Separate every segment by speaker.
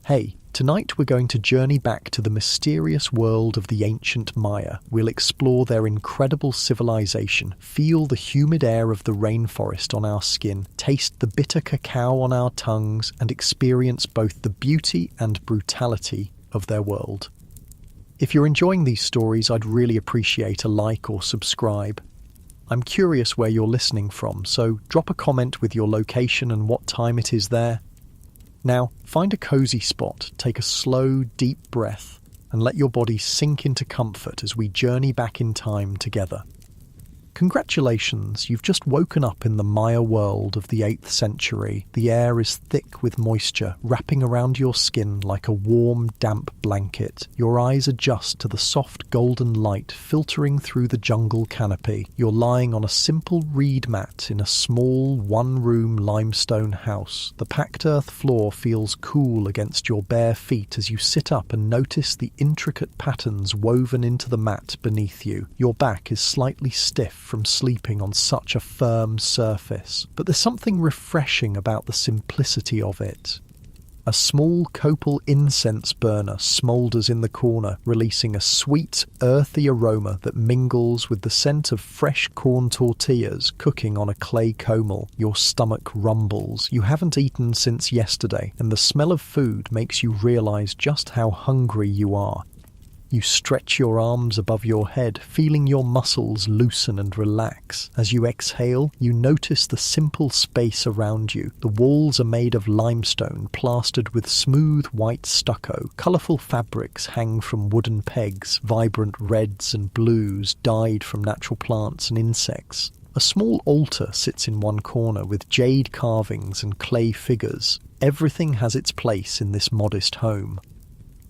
Speaker 1: Hey, tonight we're going to journey back to the mysterious world of the ancient Maya. We'll explore their incredible civilization, feel the humid air of the rainforest on our skin, taste the bitter cacao on our tongues, and experience both the beauty and brutality of their world. If you're enjoying these stories, I'd really appreciate a like or subscribe. I'm curious where you're listening from, so drop a comment with your location and what time it is there. Now, find a cozy spot, take a slow, deep breath, and let your body sink into comfort as we journey back in time together. Congratulations, you've just woken up in the Maya world of the 8th century. The air is thick with moisture, wrapping around your skin like a warm, damp blanket. Your eyes adjust to the soft golden light filtering through the jungle canopy. You're lying on a simple reed mat in a small, one-room limestone house. The packed earth floor feels cool against your bare feet as you sit up and notice the intricate patterns woven into the mat beneath you. Your back is slightly stiff from sleeping on such a firm surface, but there's something refreshing about the simplicity of it. A small copal incense burner smoulders in the corner, releasing a sweet, earthy aroma that mingles with the scent of fresh corn tortillas cooking on a clay comel. Your stomach rumbles. You haven't eaten since yesterday, and the smell of food makes you realize just how hungry you are. You stretch your arms above your head, feeling your muscles loosen and relax. As you exhale, you notice the simple space around you. The walls are made of limestone, plastered with smooth white stucco. Colourful fabrics hang from wooden pegs, vibrant reds and blues dyed from natural plants and insects. A small altar sits in one corner with jade carvings and clay figures. Everything has its place in this modest home.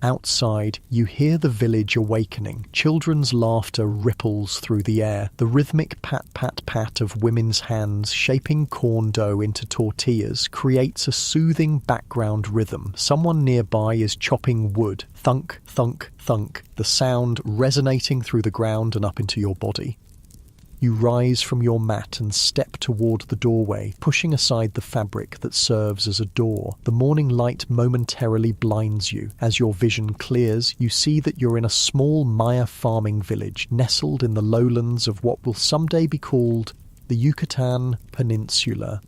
Speaker 1: Outside, you hear the village awakening. Children's laughter ripples through the air. The rhythmic pat-pat-pat of women's hands shaping corn dough into tortillas creates a soothing background rhythm. Someone nearby is chopping wood. Thunk, thunk, thunk, the sound resonating through the ground and up into your body. You rise from your mat and step toward the doorway, pushing aside the fabric that serves as a door. The morning light momentarily blinds you. As your vision clears, you see that you're in a small Maya farming village, nestled in the lowlands of what will someday be called the Yucatan Peninsula.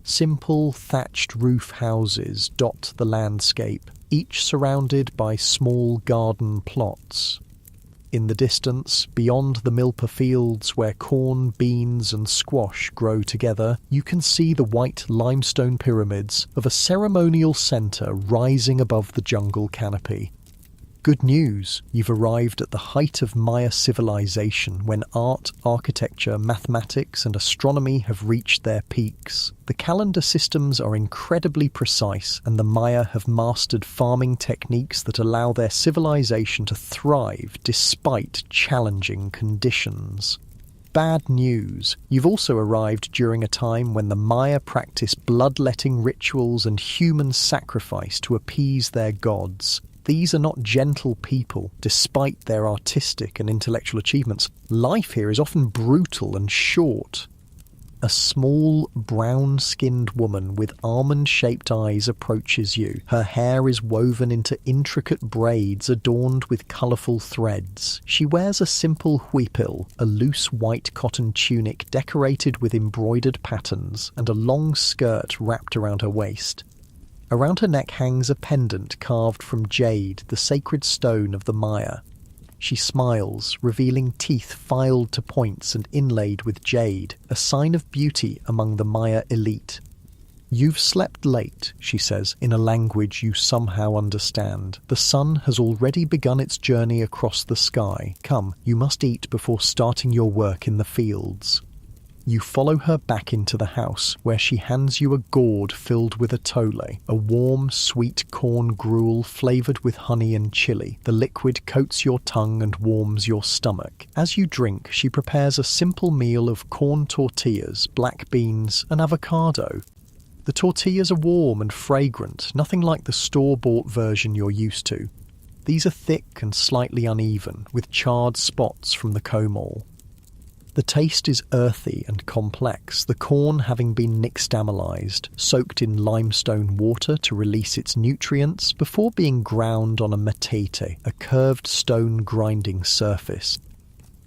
Speaker 1: Simple, thatched roof houses dot the landscape, each surrounded by small garden plots. In the distance, beyond the milpa fields where corn, beans and squash grow together, you can see the white limestone pyramids of a ceremonial centre rising above the jungle canopy. Good news, you've arrived at the height of Maya civilization when art, architecture, mathematics and astronomy have reached their peaks. The calendar systems are incredibly precise and the Maya have mastered farming techniques that allow their civilization to thrive despite challenging conditions. Bad news, you've also arrived during a time when the Maya practiced bloodletting rituals and human sacrifice to appease their gods. These are not gentle people, despite their artistic and intellectual achievements. Life here is often brutal and short. A small, brown-skinned woman with almond-shaped eyes approaches you. Her hair is woven into intricate braids adorned with colourful threads. She wears a simple huipil, a loose white cotton tunic decorated with embroidered patterns, and a long skirt wrapped around her waist. Around her neck hangs a pendant carved from jade, the sacred stone of the Maya. She smiles, revealing teeth filed to points and inlaid with jade, a sign of beauty among the Maya elite. "You've slept late," she says, in a language you somehow understand. "The sun has already begun its journey across the sky. Come, you must eat before starting your work in the fields." You follow her back into the house, where she hands you a gourd filled with atole, a warm, sweet corn gruel flavoured with honey and chili. The liquid coats your tongue and warms your stomach. As you drink, she prepares a simple meal of corn tortillas, black beans, and avocado. The tortillas are warm and fragrant, nothing like the store-bought version you're used to. These are thick and slightly uneven, with charred spots from the comol. The taste is earthy and complex, the corn having been nixtamalized, soaked in limestone water to release its nutrients before being ground on a matete, a curved stone grinding surface.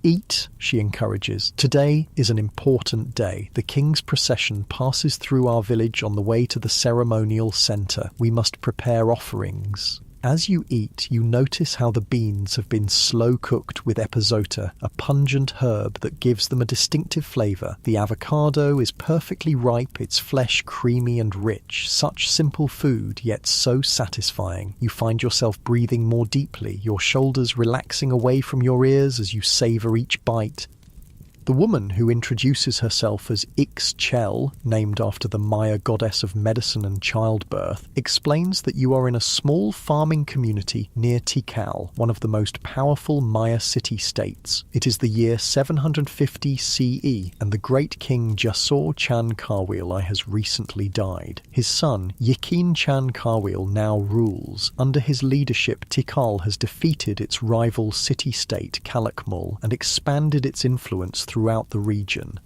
Speaker 1: Eat, she encourages. Today is an important day. The king's procession passes through our village on the way to the ceremonial centre. We must prepare offerings. As you eat, you notice how the beans have been slow-cooked with epizota, a pungent herb that gives them a distinctive flavour. The avocado is perfectly ripe, its flesh creamy and rich. Such simple food, yet so satisfying. You find yourself breathing more deeply, your shoulders relaxing away from your ears as you savour each bite. The woman, who introduces herself as Ixchel, named after the Maya goddess of medicine and childbirth, explains that you are in a small farming community near Tikal, one of the most powerful Maya city-states. It is the year 750 CE, and the great king Jasor Chan Kawil has recently died. His son, Yikin Chan Kawil, now rules. Under his leadership, Tikal has defeated its rival city-state Calakmul and expanded its influence throughout the region.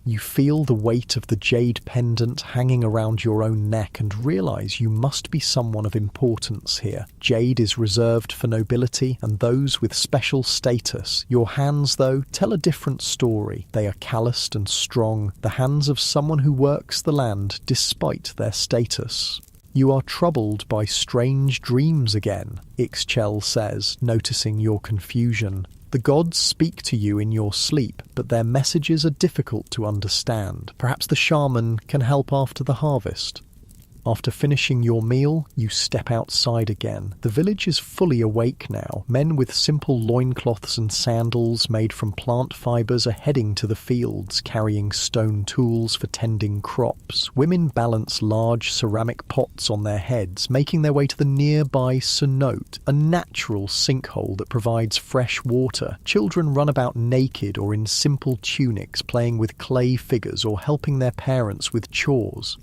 Speaker 1: You feel the weight of the jade pendant hanging around your own neck and realise you must be someone of importance here. Jade is reserved for nobility and those with special status. Your hands, though, tell a different story. They are calloused and strong, the hands of someone who works the land despite their status. You are troubled by strange dreams again, Ixchel says, noticing your confusion. The gods speak to you in your sleep, but their messages are difficult to understand. Perhaps the shaman can help after the harvest. After finishing your meal, you step outside again. The village is fully awake now. Men with simple loincloths and sandals made from plant fibres are heading to the fields, carrying stone tools for tending crops. Women balance large ceramic pots on their heads, making their way to the nearby cenote, a natural sinkhole that provides fresh water. Children run about naked or in simple tunics, playing with clay figures or helping their parents with chores.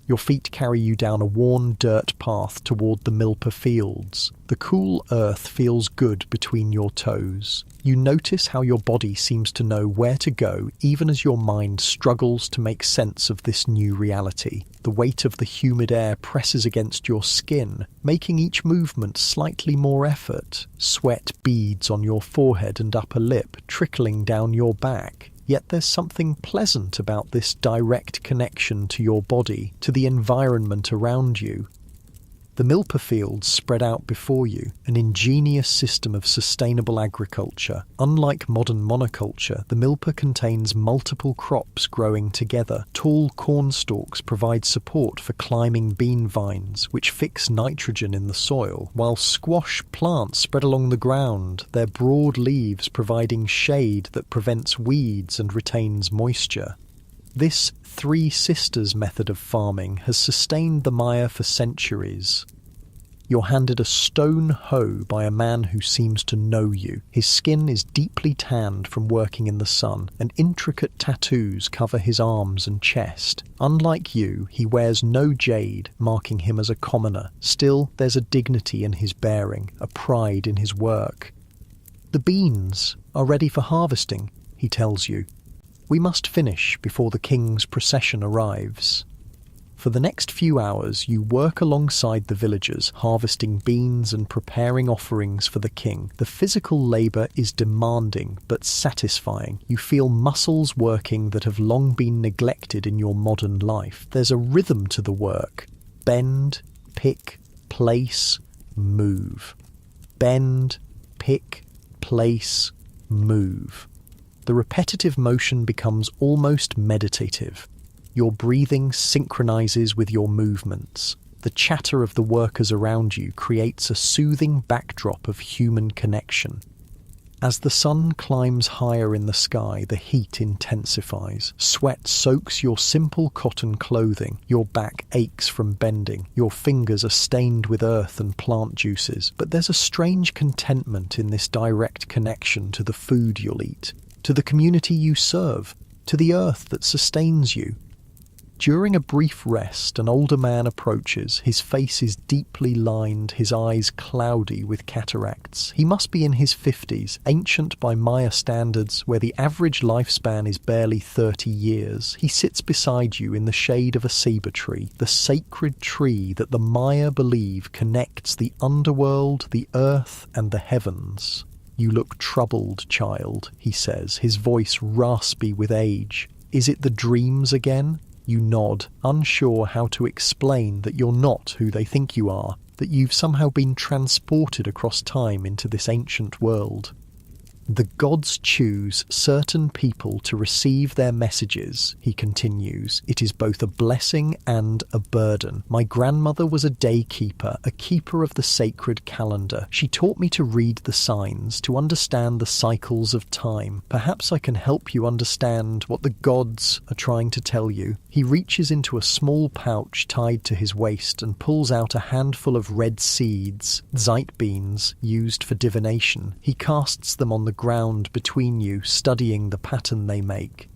Speaker 1: Your feet carry you down a worn dirt path toward the Milpa fields. The cool earth feels good between your toes. You notice how your body seems to know where to go, even as your mind struggles to make sense of this new reality. The weight of the humid air presses against your skin, making each movement slightly more effort. Sweat beads on your forehead and upper lip, trickling down your back. Yet there's something pleasant about this direct connection to your body, to the environment around you. The Milpa fields spread out before you, an ingenious system of sustainable agriculture. Unlike modern monoculture, the Milpa contains multiple crops growing together. Tall corn stalks provide support for climbing bean vines, which fix nitrogen in the soil, while squash plants spread along the ground, their broad leaves providing shade that prevents weeds and retains moisture. This Three Sisters method of farming has sustained the Maya for centuries. You're handed a stone hoe by a man who seems to know you. His skin is deeply tanned from working in the sun, and intricate tattoos cover his arms and chest. Unlike you, he wears no jade, marking him as a commoner. Still, there's a dignity in his bearing, a pride in his work. The beans are ready for harvesting, he tells you. We must finish before the king's procession arrives. For the next few hours, you work alongside the villagers, harvesting beans and preparing offerings for the king. The physical labour is demanding but satisfying. You feel muscles working that have long been neglected in your modern life. There's a rhythm to the work. Bend, pick, place, move. Bend, pick, place, move. The repetitive motion becomes almost meditative. Your breathing synchronizes with your movements. The chatter of the workers around you creates a soothing backdrop of human connection. As the sun climbs higher in the sky, the heat intensifies. Sweat soaks your simple cotton clothing. Your back aches from bending. Your fingers are stained with earth and plant juices. But there's a strange contentment in this direct connection to the food you'll eat, to the community you serve, to the earth that sustains you. During a brief rest, an older man approaches. His face is deeply lined, his eyes cloudy with cataracts. He must be in his 50s, ancient by Maya standards, where the average lifespan is barely 30 years. He sits beside you in the shade of a ceiba tree, the sacred tree that the Maya believe connects the underworld, the earth, and the heavens. "You look troubled, child," he says, his voice raspy with age. "Is it the dreams again?" You nod, unsure how to explain that you're not who they think you are, that you've somehow been transported across time into this ancient world. "The gods choose certain people to receive their messages," he continues. "It is both a blessing and a burden. My grandmother was a day keeper, a keeper of the sacred calendar. She taught me to read the signs, to understand the cycles of time. Perhaps I can help you understand what the gods are trying to tell you." He reaches into a small pouch tied to his waist and pulls out a handful of red seeds, zeit beans, used for divination. He casts them on the ground between you, studying the pattern they make.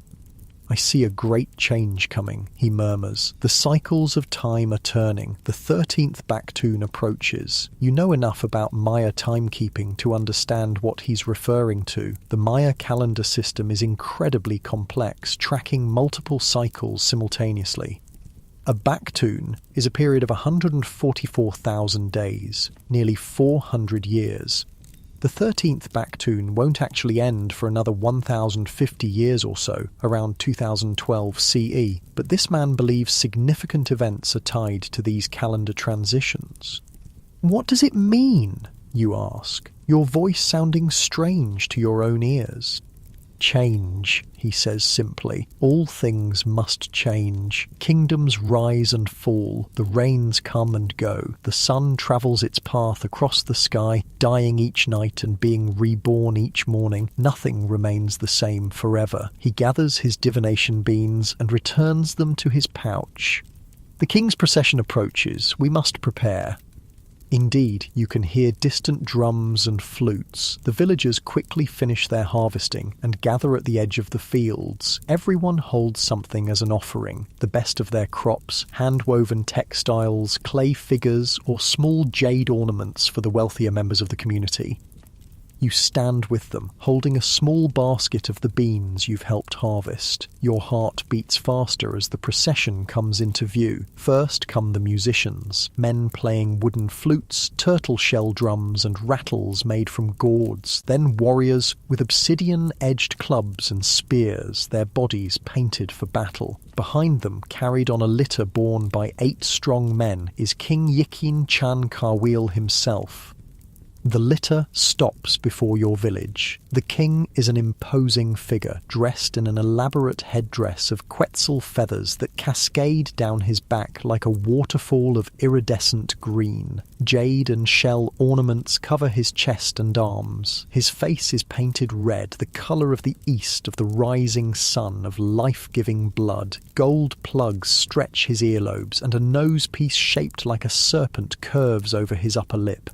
Speaker 1: "I see a great change coming," he murmurs. "The cycles of time are turning. The 13th Baktun approaches. You know enough about Maya timekeeping to understand what he's referring to. The Maya calendar system is incredibly complex, tracking multiple cycles simultaneously. A Baktun is a period of 144,000 days, nearly 400 years. The 13th Baktun won't actually end for another 1,050 years or so, around 2012 CE, but this man believes significant events are tied to these calendar transitions." "What does it mean?" you ask, your voice sounding strange to your own ears. "Change," he says simply. "All things must change. Kingdoms rise and fall. The rains come and go. The sun travels its path across the sky, dying each night and being reborn each morning. Nothing remains the same forever." He gathers his divination beans and returns them to his pouch. "The king's procession approaches. We must prepare." Indeed, you can hear distant drums and flutes. The villagers quickly finish their harvesting and gather at the edge of the fields. Everyone holds something as an offering: the best of their crops, hand-woven textiles, clay figures, or small jade ornaments for the wealthier members of the community. You stand with them, holding a small basket of the beans you've helped harvest. Your heart beats faster as the procession comes into view. First come the musicians, men playing wooden flutes, turtle shell drums, and rattles made from gourds. Then warriors with obsidian-edged clubs and spears, their bodies painted for battle. Behind them, carried on a litter borne by 8 strong men, is King Yikin Chan Karwil himself. The litter stops before your village. The king is an imposing figure, dressed in an elaborate headdress of quetzal feathers that cascade down his back like a waterfall of iridescent green. Jade and shell ornaments cover his chest and arms. His face is painted red, the colour of the east of the rising sun of life-giving blood. Gold plugs stretch his earlobes, and a nose-piece shaped like a serpent curves over his upper lip.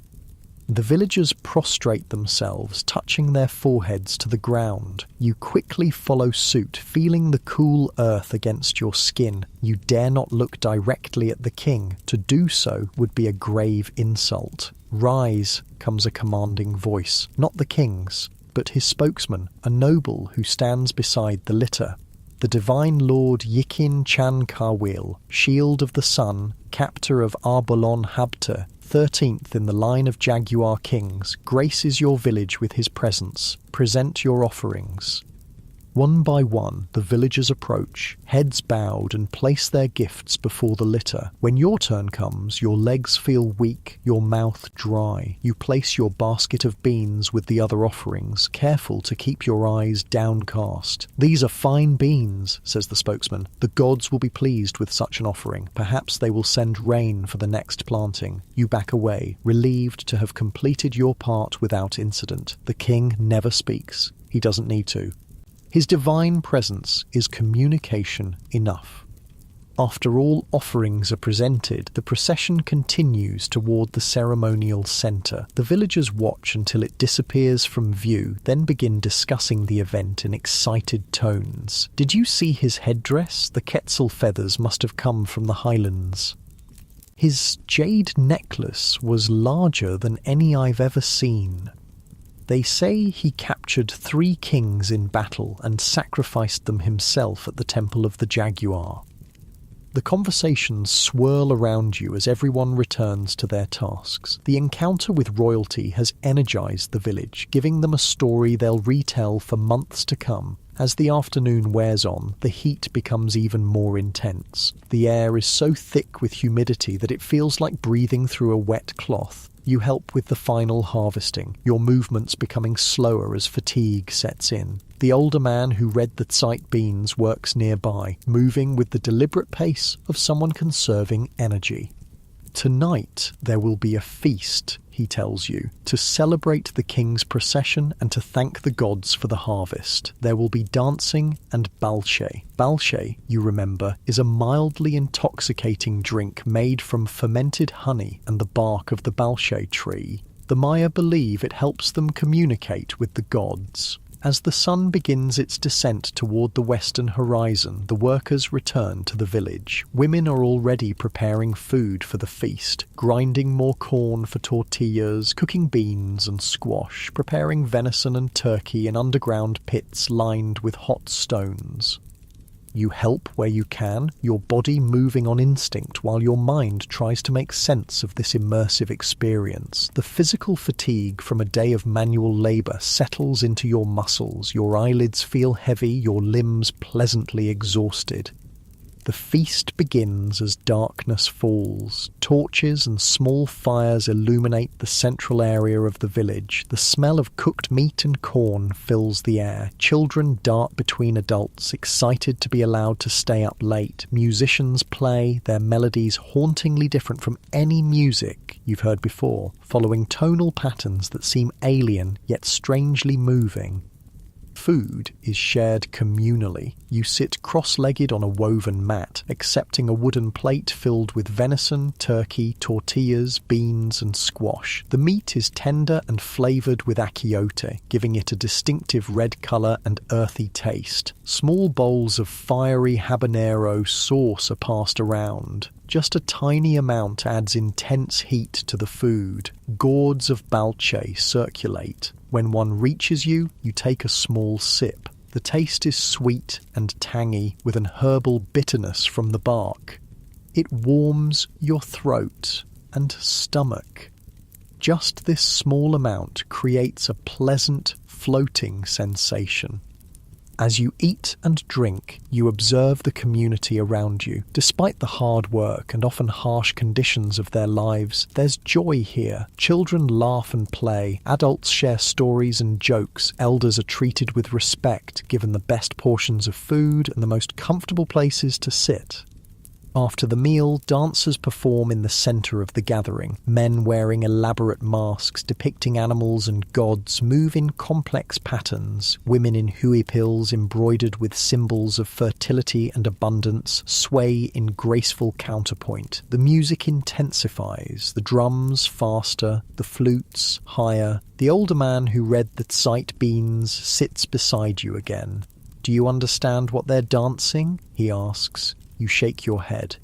Speaker 1: The villagers prostrate themselves, touching their foreheads to the ground. You quickly follow suit, feeling the cool earth against your skin. You dare not look directly at the king. To do so would be a grave insult. "Rise," comes a commanding voice, not the king's, but his spokesman, a noble who stands beside the litter. The divine lord Yikin Chan Karwil, shield of the sun, captor of Arbolon Habta, 13th in the line of Jaguar kings, graces your village with his presence. Present your offerings. One by one, the villagers approach, heads bowed, and place their gifts before the litter. When your turn comes, your legs feel weak, your mouth dry. You place your basket of beans with the other offerings, careful to keep your eyes downcast. "These are fine beans," says the spokesman. "The gods will be pleased with such an offering. Perhaps they will send rain for the next planting." You back away, relieved to have completed your part without incident. The king never speaks. He doesn't need to. His divine presence is communication enough. After all offerings are presented, the procession continues toward the ceremonial centre. The villagers watch until it disappears from view, then begin discussing the event in excited tones. "Did you see his headdress? The Quetzal feathers must have come from the highlands. His jade necklace was larger than any I've ever seen. They say he captured 3 kings in battle and sacrificed them himself at the Temple of the Jaguar." The conversations swirl around you as everyone returns to their tasks. The encounter with royalty has energized the village, giving them a story they'll retell for months to come. As the afternoon wears on, the heat becomes even more intense. The air is so thick with humidity that it feels like breathing through a wet cloth. You help with the final harvesting, your movements becoming slower as fatigue sets in. The older man who read the Zeit beans works nearby, moving with the deliberate pace of someone conserving energy. "Tonight there will be a feast," he tells you, "to celebrate the king's procession and to thank the gods for the harvest. There will be dancing and balshe." Balshe, you remember, is a mildly intoxicating drink made from fermented honey and the bark of the balshe tree. The Maya believe it helps them communicate with the gods. As the sun begins its descent toward the western horizon, the workers return to the village. Women are already preparing food for the feast, grinding more corn for tortillas, cooking beans and squash, preparing venison and turkey in underground pits lined with hot stones. You help where you can, your body moving on instinct while your mind tries to make sense of this immersive experience. The physical fatigue from a day of manual labor settles into your muscles, your eyelids feel heavy, your limbs pleasantly exhausted. The feast begins as darkness falls. Torches and small fires illuminate the central area of the village. The smell of cooked meat and corn fills the air. Children dart between adults, excited to be allowed to stay up late. Musicians play, their melodies hauntingly different from any music you've heard before, following tonal patterns that seem alien yet strangely moving. Food is shared communally. You sit cross-legged on a woven mat, accepting a wooden plate filled with venison, turkey, tortillas, beans and squash. The meat is tender and flavoured with achiote, giving it a distinctive red colour and earthy taste. Small bowls of fiery habanero sauce are passed around. Just a tiny amount adds intense heat to the food. Gourds of balche circulate. When one reaches you, you take a small sip. The taste is sweet and tangy, with an herbal bitterness from the bark. It warms your throat and stomach. Just this small amount creates a pleasant, floating sensation. As you eat and drink, you observe the community around you. Despite the hard work and often harsh conditions of their lives, there's joy here. Children laugh and play, adults share stories and jokes, elders are treated with respect, given the best portions of food and the most comfortable places to sit. After the meal, dancers perform in the centre of the gathering. Men wearing elaborate masks depicting animals and gods move in complex patterns. Women in huipils embroidered with symbols of fertility and abundance sway in graceful counterpoint. The music intensifies, the drums faster, the flutes higher. The older man who read the Zeit beans sits beside you again. "Do you understand what they're dancing?" he asks. You shake your head.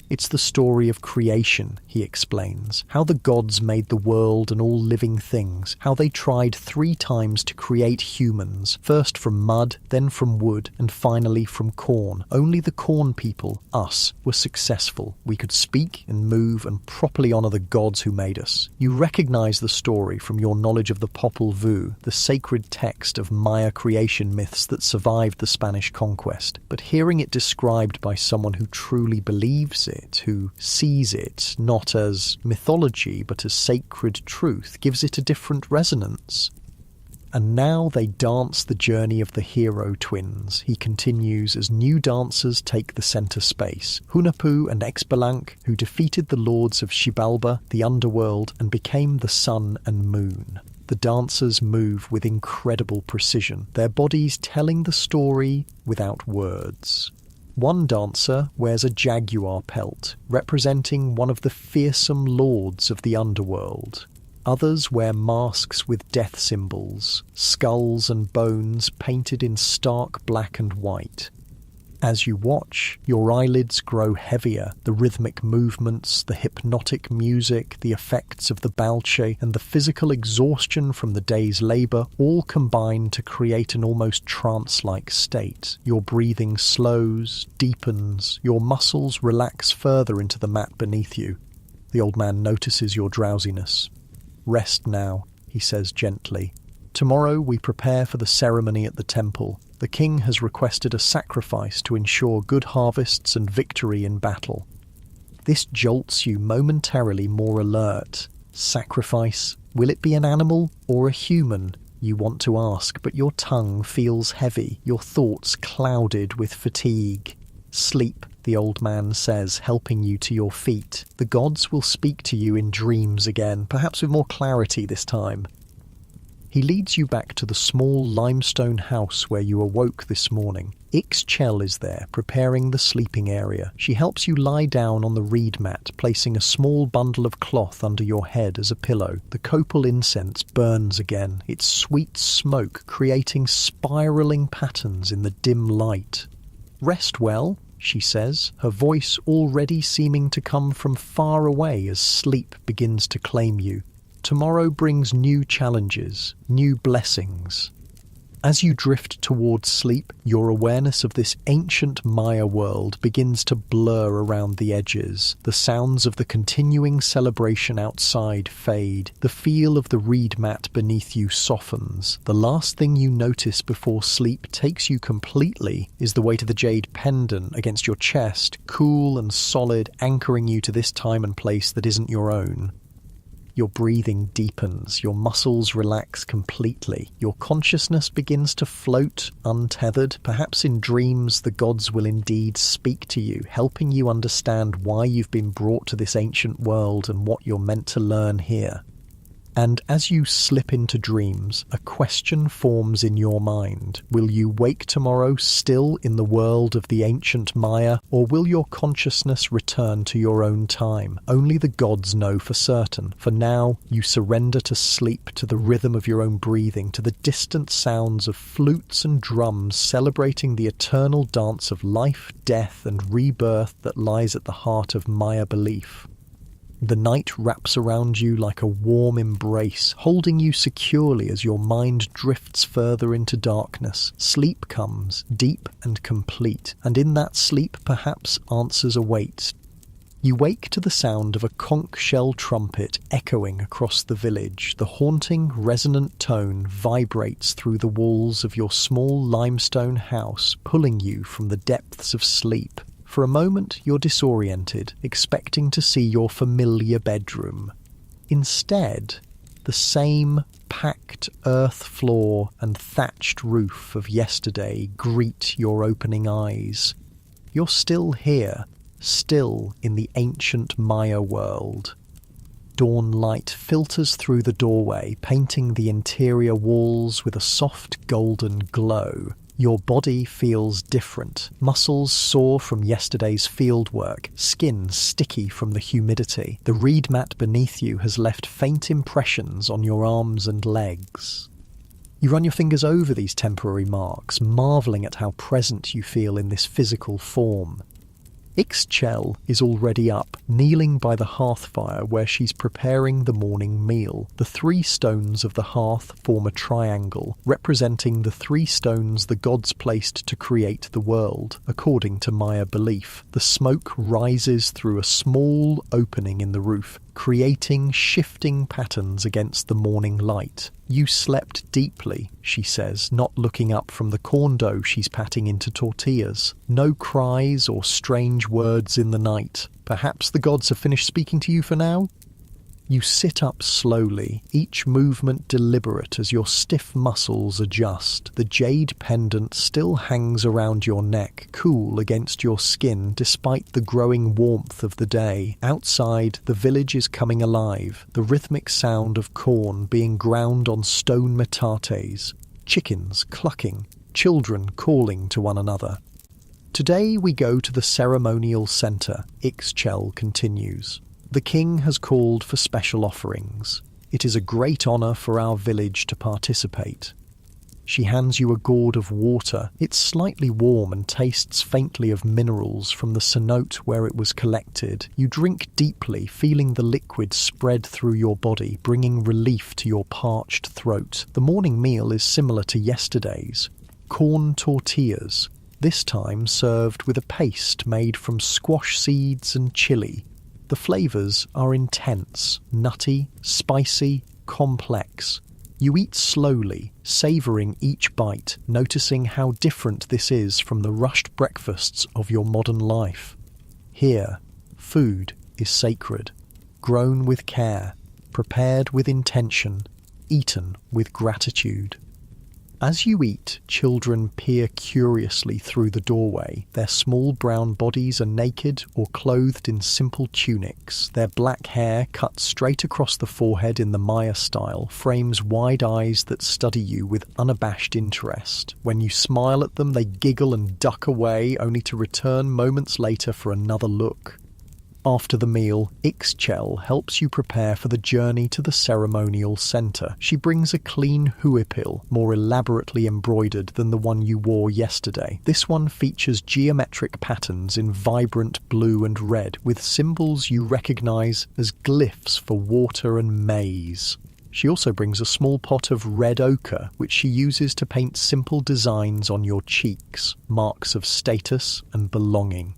Speaker 1: "It's the story of creation," he explains, "how the gods made the world and all living things, how they tried 3 times to create humans, first from mud, then from wood, and finally from corn. Only the corn people, us, were successful. We could speak and move and properly honour the gods who made us." You recognise the story from your knowledge of the Popol Vuh, the sacred text of Maya creation myths that survived the Spanish conquest, but hearing it described by someone who truly believes it, who sees it not as mythology but as sacred truth, gives it a different resonance. "And now they dance the journey of the hero twins," he continues as new dancers take the centre space. Hunahpu and Xbalanque, who defeated the lords of Xibalba, the underworld, and became the sun and moon. The dancers move with incredible precision, their bodies telling the story without words. One dancer wears a jaguar pelt, representing one of the fearsome lords of the underworld. Others wear masks with death symbols, skulls and bones painted in stark black and white. As you watch, your eyelids grow heavier. The rhythmic movements, the hypnotic music, the effects of the balche, and the physical exhaustion from the day's labour all combine to create an almost trance-like state. Your breathing slows, deepens, your muscles relax further into the mat beneath you. The old man notices your drowsiness. "Rest now," he says gently. "Tomorrow we prepare for the ceremony at the temple. The king has requested a sacrifice to ensure good harvests and victory in battle." This jolts you momentarily more alert. Sacrifice? Will it be an animal or a human? You want to ask, but your tongue feels heavy, your thoughts clouded with fatigue. "Sleep," the old man says, helping you to your feet. "The gods will speak to you in dreams again, perhaps with more clarity this time." He leads you back to the small limestone house where you awoke this morning. Ixchel is there, preparing the sleeping area. She helps you lie down on the reed mat, placing a small bundle of cloth under your head as a pillow. The copal incense burns again, its sweet smoke creating spiralling patterns in the dim light. "Rest well," she says, her voice already seeming to come from far away as sleep begins to claim you. "Tomorrow brings new challenges, new blessings." As you drift towards sleep, your awareness of this ancient Maya world begins to blur around the edges. The sounds of the continuing celebration outside fade. The feel of the reed mat beneath you softens. The last thing you notice before sleep takes you completely is the weight of the jade pendant against your chest, cool and solid, anchoring you to this time and place that isn't your own. Your breathing deepens, your muscles relax completely, your consciousness begins to float untethered. Perhaps in dreams the gods will indeed speak to you, helping you understand why you've been brought to this ancient world and what you're meant to learn here. And as you slip into dreams, a question forms in your mind. Will you wake tomorrow still in the world of the ancient Maya, or will your consciousness return to your own time? Only the gods know for certain. For now, you surrender to sleep, to the rhythm of your own breathing, to the distant sounds of flutes and drums celebrating the eternal dance of life, death, and rebirth that lies at the heart of Maya belief. The night wraps around you like a warm embrace, holding you securely as your mind drifts further into darkness. Sleep comes, deep and complete, and in that sleep perhaps answers await. You wake to the sound of a conch shell trumpet echoing across the village. The haunting, resonant tone vibrates through the walls of your small limestone house, pulling you from the depths of sleep. For a moment, you're disoriented, expecting to see your familiar bedroom. Instead, the same packed earth floor and thatched roof of yesterday greet your opening eyes. You're still here, still in the ancient Maya world. Dawn light filters through the doorway, painting the interior walls with a soft golden glow. Your body feels different. Muscles sore from yesterday's fieldwork, skin sticky from the humidity. The reed mat beneath you has left faint impressions on your arms and legs. You run your fingers over these temporary marks, marvelling at how present you feel in this physical form. Ixchel is already up, kneeling by the hearth fire where she's preparing the morning meal. The 3 stones of the hearth form a triangle, representing the 3 stones the gods placed to create the world, according to Maya belief. The smoke rises through a small opening in the roof, creating shifting patterns against the morning light. "You slept deeply," she says, not looking up from the corn dough she's patting into tortillas. No cries or strange words in the night. Perhaps the gods have finished speaking to you for now? You sit up slowly, each movement deliberate as your stiff muscles adjust. The jade pendant still hangs around your neck, cool against your skin despite the growing warmth of the day. Outside, the village is coming alive, the rhythmic sound of corn being ground on stone metates, chickens clucking, children calling to one another. Today we go to the ceremonial centre, Ixchel continues. The king has called for special offerings. It is a great honour for our village to participate. She hands you a gourd of water. It's slightly warm and tastes faintly of minerals from the cenote where it was collected. You drink deeply, feeling the liquid spread through your body, bringing relief to your parched throat. The morning meal is similar to yesterday's. Corn tortillas, this time served with a paste made from squash seeds and chili. The flavours are intense, nutty, spicy, complex. You eat slowly, savouring each bite, noticing how different this is from the rushed breakfasts of your modern life. Here, food is sacred, grown with care, prepared with intention, eaten with gratitude. As you eat, children peer curiously through the doorway. Their small brown bodies are naked or clothed in simple tunics. Their black hair, cut straight across the forehead in the Maya style, frames wide eyes that study you with unabashed interest. When you smile at them, they giggle and duck away, only to return moments later for another look. After the meal, Ixchel helps you prepare for the journey to the ceremonial centre. She brings a clean huipil, more elaborately embroidered than the one you wore yesterday. This one features geometric patterns in vibrant blue and red, with symbols you recognise as glyphs for water and maize. She also brings a small pot of red ochre, which she uses to paint simple designs on your cheeks, marks of status and belonging.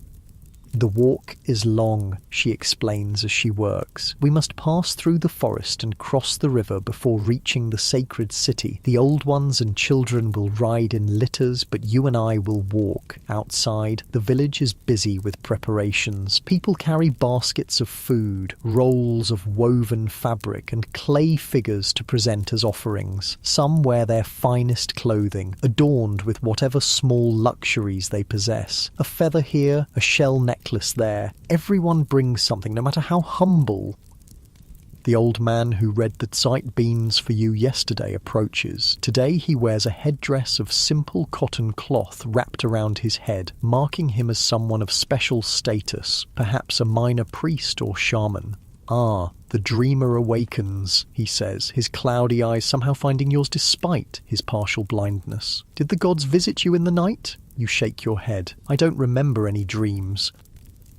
Speaker 1: The walk is long, she explains as she works. We must pass through the forest and cross the river before reaching the sacred city. The old ones and children will ride in litters, but you and I will walk. Outside, the village is busy with preparations. People carry baskets of food, rolls of woven fabric, and clay figures to present as offerings. Some wear their finest clothing, adorned with whatever small luxuries they possess. A feather here, a shell necklace there. Everyone brings something, no matter how humble. The old man who read the Zeit beans for you yesterday approaches. Today he wears a headdress of simple cotton cloth wrapped around his head, marking him as someone of special status, perhaps a minor priest or shaman. Ah, the dreamer awakens, he says, his cloudy eyes somehow finding yours despite his partial blindness. Did the gods visit you in the night? You shake your head. I don't remember any dreams.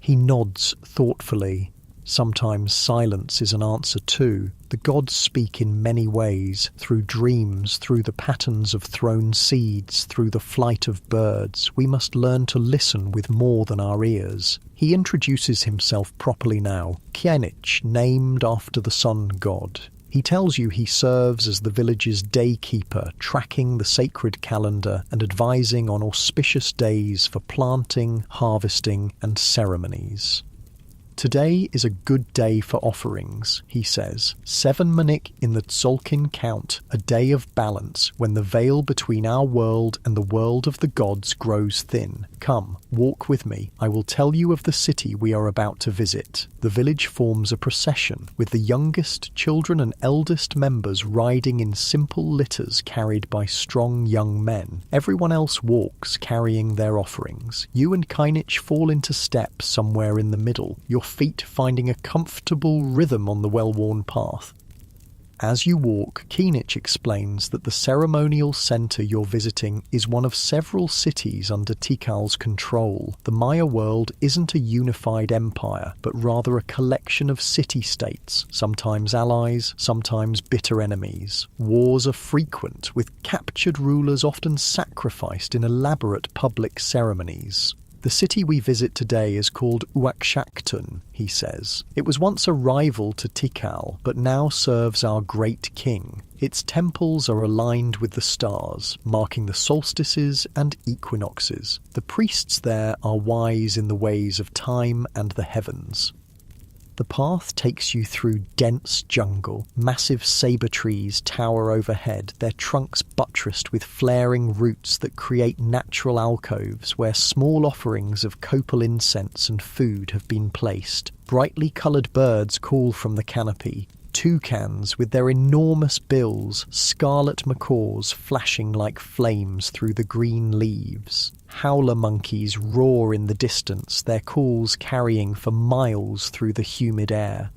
Speaker 1: He nods thoughtfully. Sometimes silence is an answer too. The gods speak in many ways, through dreams, through the patterns of thrown seeds, through the flight of birds. We must learn to listen with more than our ears. He introduces himself properly now. Kienich, named after the sun god. He tells you he serves as the village's daykeeper, tracking the sacred calendar and advising on auspicious days for planting, harvesting, and ceremonies. Today is a good day for offerings, he says. 7 Manik in the Tzolkin count, a day of balance, when the veil between our world and the world of the gods grows thin. Come, walk with me. I will tell you of the city we are about to visit. The village forms a procession, with the youngest, children and eldest members riding in simple litters carried by strong young men. Everyone else walks, carrying their offerings. You and Kienich fall into step somewhere in the middle, your feet finding a comfortable rhythm on the well-worn path. As you walk, Kienich explains that the ceremonial centre you're visiting is one of several cities under Tikal's control. The Maya world isn't a unified empire, but rather a collection of city-states, sometimes allies, sometimes bitter enemies. Wars are frequent, with captured rulers often sacrificed in elaborate public ceremonies. The city we visit today is called Uakshaktun, he says. It was once a rival to Tikal, but now serves our great king. Its temples are aligned with the stars, marking the solstices and equinoxes. The priests there are wise in the ways of time and the heavens. The path takes you through dense jungle. Massive sabre trees tower overhead, their trunks buttressed with flaring roots that create natural alcoves where small offerings of copal incense and food have been placed. Brightly coloured birds call from the canopy. toucans with their enormous bills, scarlet macaws flashing like flames through the green leaves. Howler monkeys roar in the distance, their calls carrying for miles through the humid air.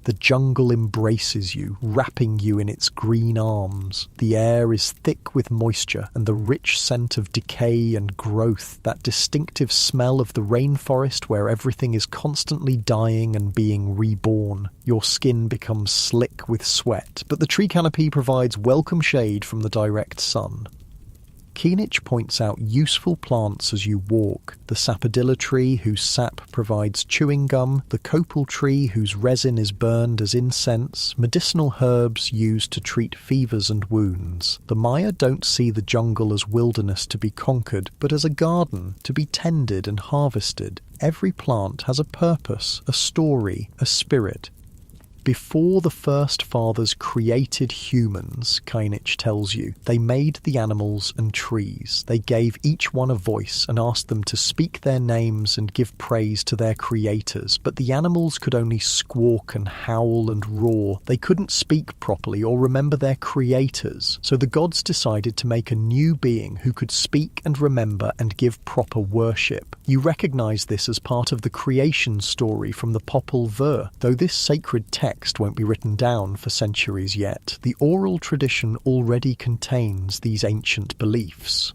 Speaker 1: The jungle embraces you, wrapping you in its green arms. The air is thick with moisture and the rich scent of decay and growth, that distinctive smell of the rainforest where everything is constantly dying and being reborn. Your skin becomes slick with sweat, but the tree canopy provides welcome shade from the direct sun. Keenich points out useful plants as you walk: the sapodilla tree, whose sap provides chewing gum, the copal tree, whose resin is burned as incense, medicinal herbs used to treat fevers and wounds. The Maya don't see the jungle as wilderness to be conquered, but as a garden to be tended and harvested. Every plant has a purpose, a story, a spirit. Before the first fathers created humans, Keenich tells you, they made the animals and trees. They gave each one a voice and asked them to speak their names and give praise to their creators. But the animals could only squawk and howl and roar. They couldn't speak properly or remember their creators. So the gods decided to make a new being who could speak and remember and give proper worship. You recognize this as part of the creation story from the Popol Vuh. Though this sacred text won't be written down for centuries yet, the oral tradition already contains these ancient beliefs.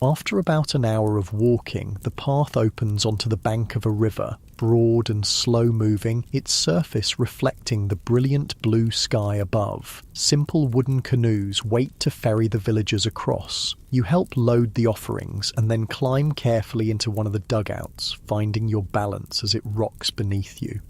Speaker 1: After about an hour of walking, the path opens onto the bank of a river, broad and slow-moving, its surface reflecting the brilliant blue sky above. Simple wooden canoes wait to ferry the villagers across. You help load the offerings and then climb carefully into one of the dugouts, finding your balance as it rocks beneath you.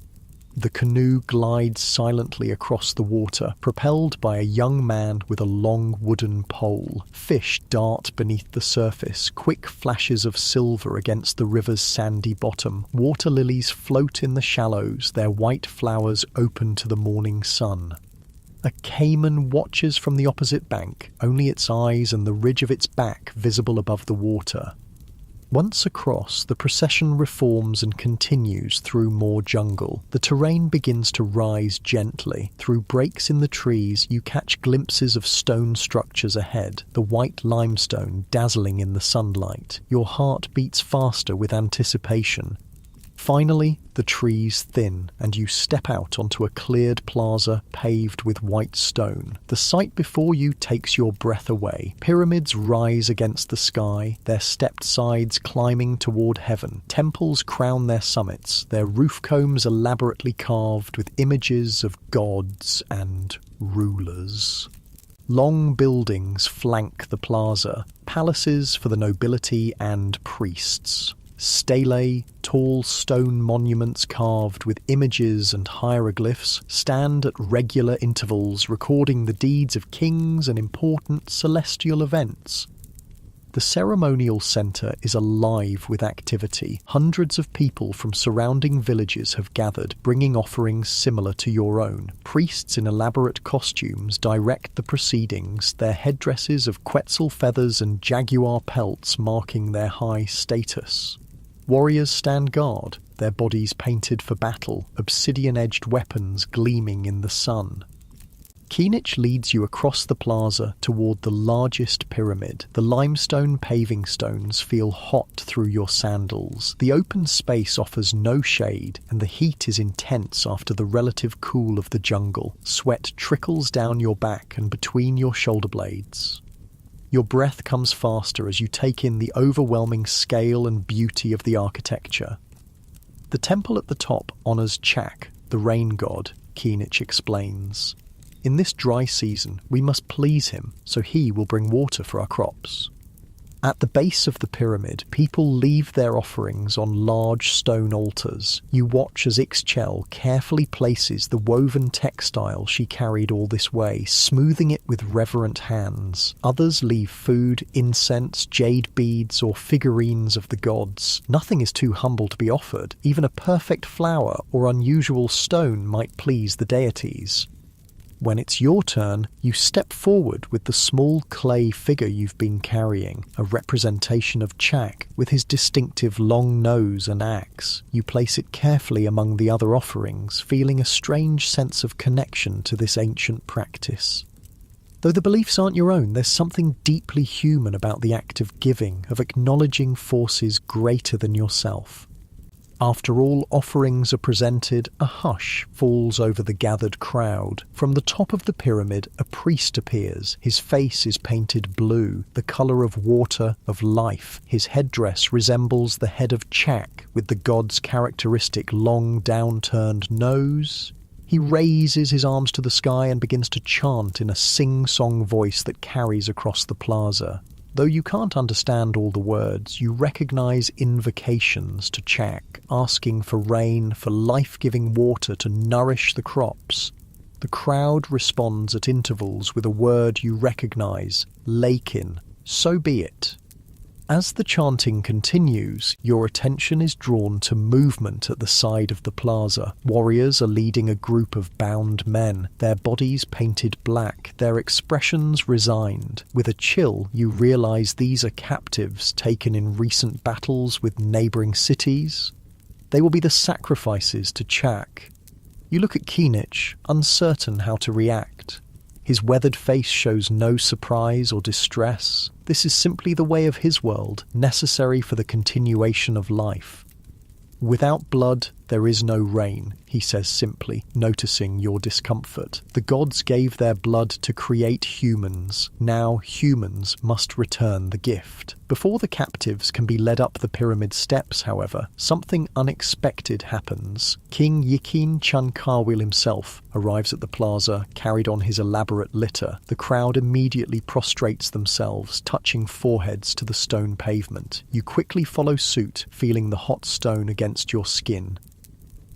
Speaker 1: The canoe glides silently across the water, propelled by a young man with a long wooden pole. Fish dart beneath the surface, quick flashes of silver against the river's sandy bottom. Water lilies float in the shallows, their white flowers open to the morning sun. A caiman watches from the opposite bank, only its eyes and the ridge of its back visible above the water. Once across, the procession reforms and continues through more jungle. The terrain begins to rise gently. Through breaks in the trees, you catch glimpses of stone structures ahead, the white limestone dazzling in the sunlight. Your heart beats faster with anticipation. Finally, the trees thin, and you step out onto a cleared plaza paved with white stone. The sight before you takes your breath away. Pyramids rise against the sky, their stepped sides climbing toward heaven. Temples crown their summits, their roof combs elaborately carved with images of gods and rulers. Long buildings flank the plaza, palaces for the nobility and priests. Stelae, tall stone monuments carved with images and hieroglyphs, stand at regular intervals recording the deeds of kings and important celestial events. The ceremonial centre is alive with activity. Hundreds of people from surrounding villages have gathered, bringing offerings similar to your own. Priests in elaborate costumes direct the proceedings, their headdresses of quetzal feathers and jaguar pelts marking their high status. Warriors stand guard, their bodies painted for battle, obsidian-edged weapons gleaming in the sun. Keenich leads you across the plaza toward the largest pyramid. The limestone paving stones feel hot through your sandals. The open space offers no shade, and the heat is intense after the relative cool of the jungle. Sweat trickles down your back and between your shoulder blades. Your breath comes faster as you take in the overwhelming scale and beauty of the architecture. The temple at the top honours Chak, the rain god, Keenich explains. In this dry season, we must please him, so he will bring water for our crops. At the base of the pyramid, people leave their offerings on large stone altars. You watch as Ixchel carefully places the woven textile she carried all this way, smoothing it with reverent hands. Others leave food, incense, jade beads, or figurines of the gods. Nothing is too humble to be offered. Even a perfect flower or unusual stone might please the deities. When it's your turn, you step forward with the small clay figure you've been carrying, a representation of Chak with his distinctive long nose and axe. You place it carefully among the other offerings, feeling a strange sense of connection to this ancient practice. Though the beliefs aren't your own, there's something deeply human about the act of giving, of acknowledging forces greater than yourself. After all offerings are presented, a hush falls over the gathered crowd. From the top of the pyramid, a priest appears. His face is painted blue, the colour of water, of life. His headdress resembles the head of Chak, with the god's characteristic long downturned nose. He raises his arms to the sky and begins to chant in a sing-song voice that carries across the plaza. Though you can't understand all the words, you recognize invocations to Chak, asking for rain, for life-giving water to nourish the crops. The crowd responds at intervals with a word you recognize, Lakin. So be it. As the chanting continues, your attention is drawn to movement at the side of the plaza. Warriors are leading a group of bound men, their bodies painted black, their expressions resigned. With a chill, you realize these are captives taken in recent battles with neighboring cities. They will be the sacrifices to Chak. You look at Kinich, uncertain how to react. His weathered face shows no surprise or distress. This is simply the way of his world, necessary for the continuation of life. Without blood, there is no rain, he says simply, noticing your discomfort. The gods gave their blood to create humans. Now humans must return the gift. Before the captives can be led up the pyramid steps, however, something unexpected happens. King Yikin Chankawil himself arrives at the plaza, carried on his elaborate litter. The crowd immediately prostrates themselves, touching foreheads to the stone pavement. You quickly follow suit, feeling the hot stone against your skin.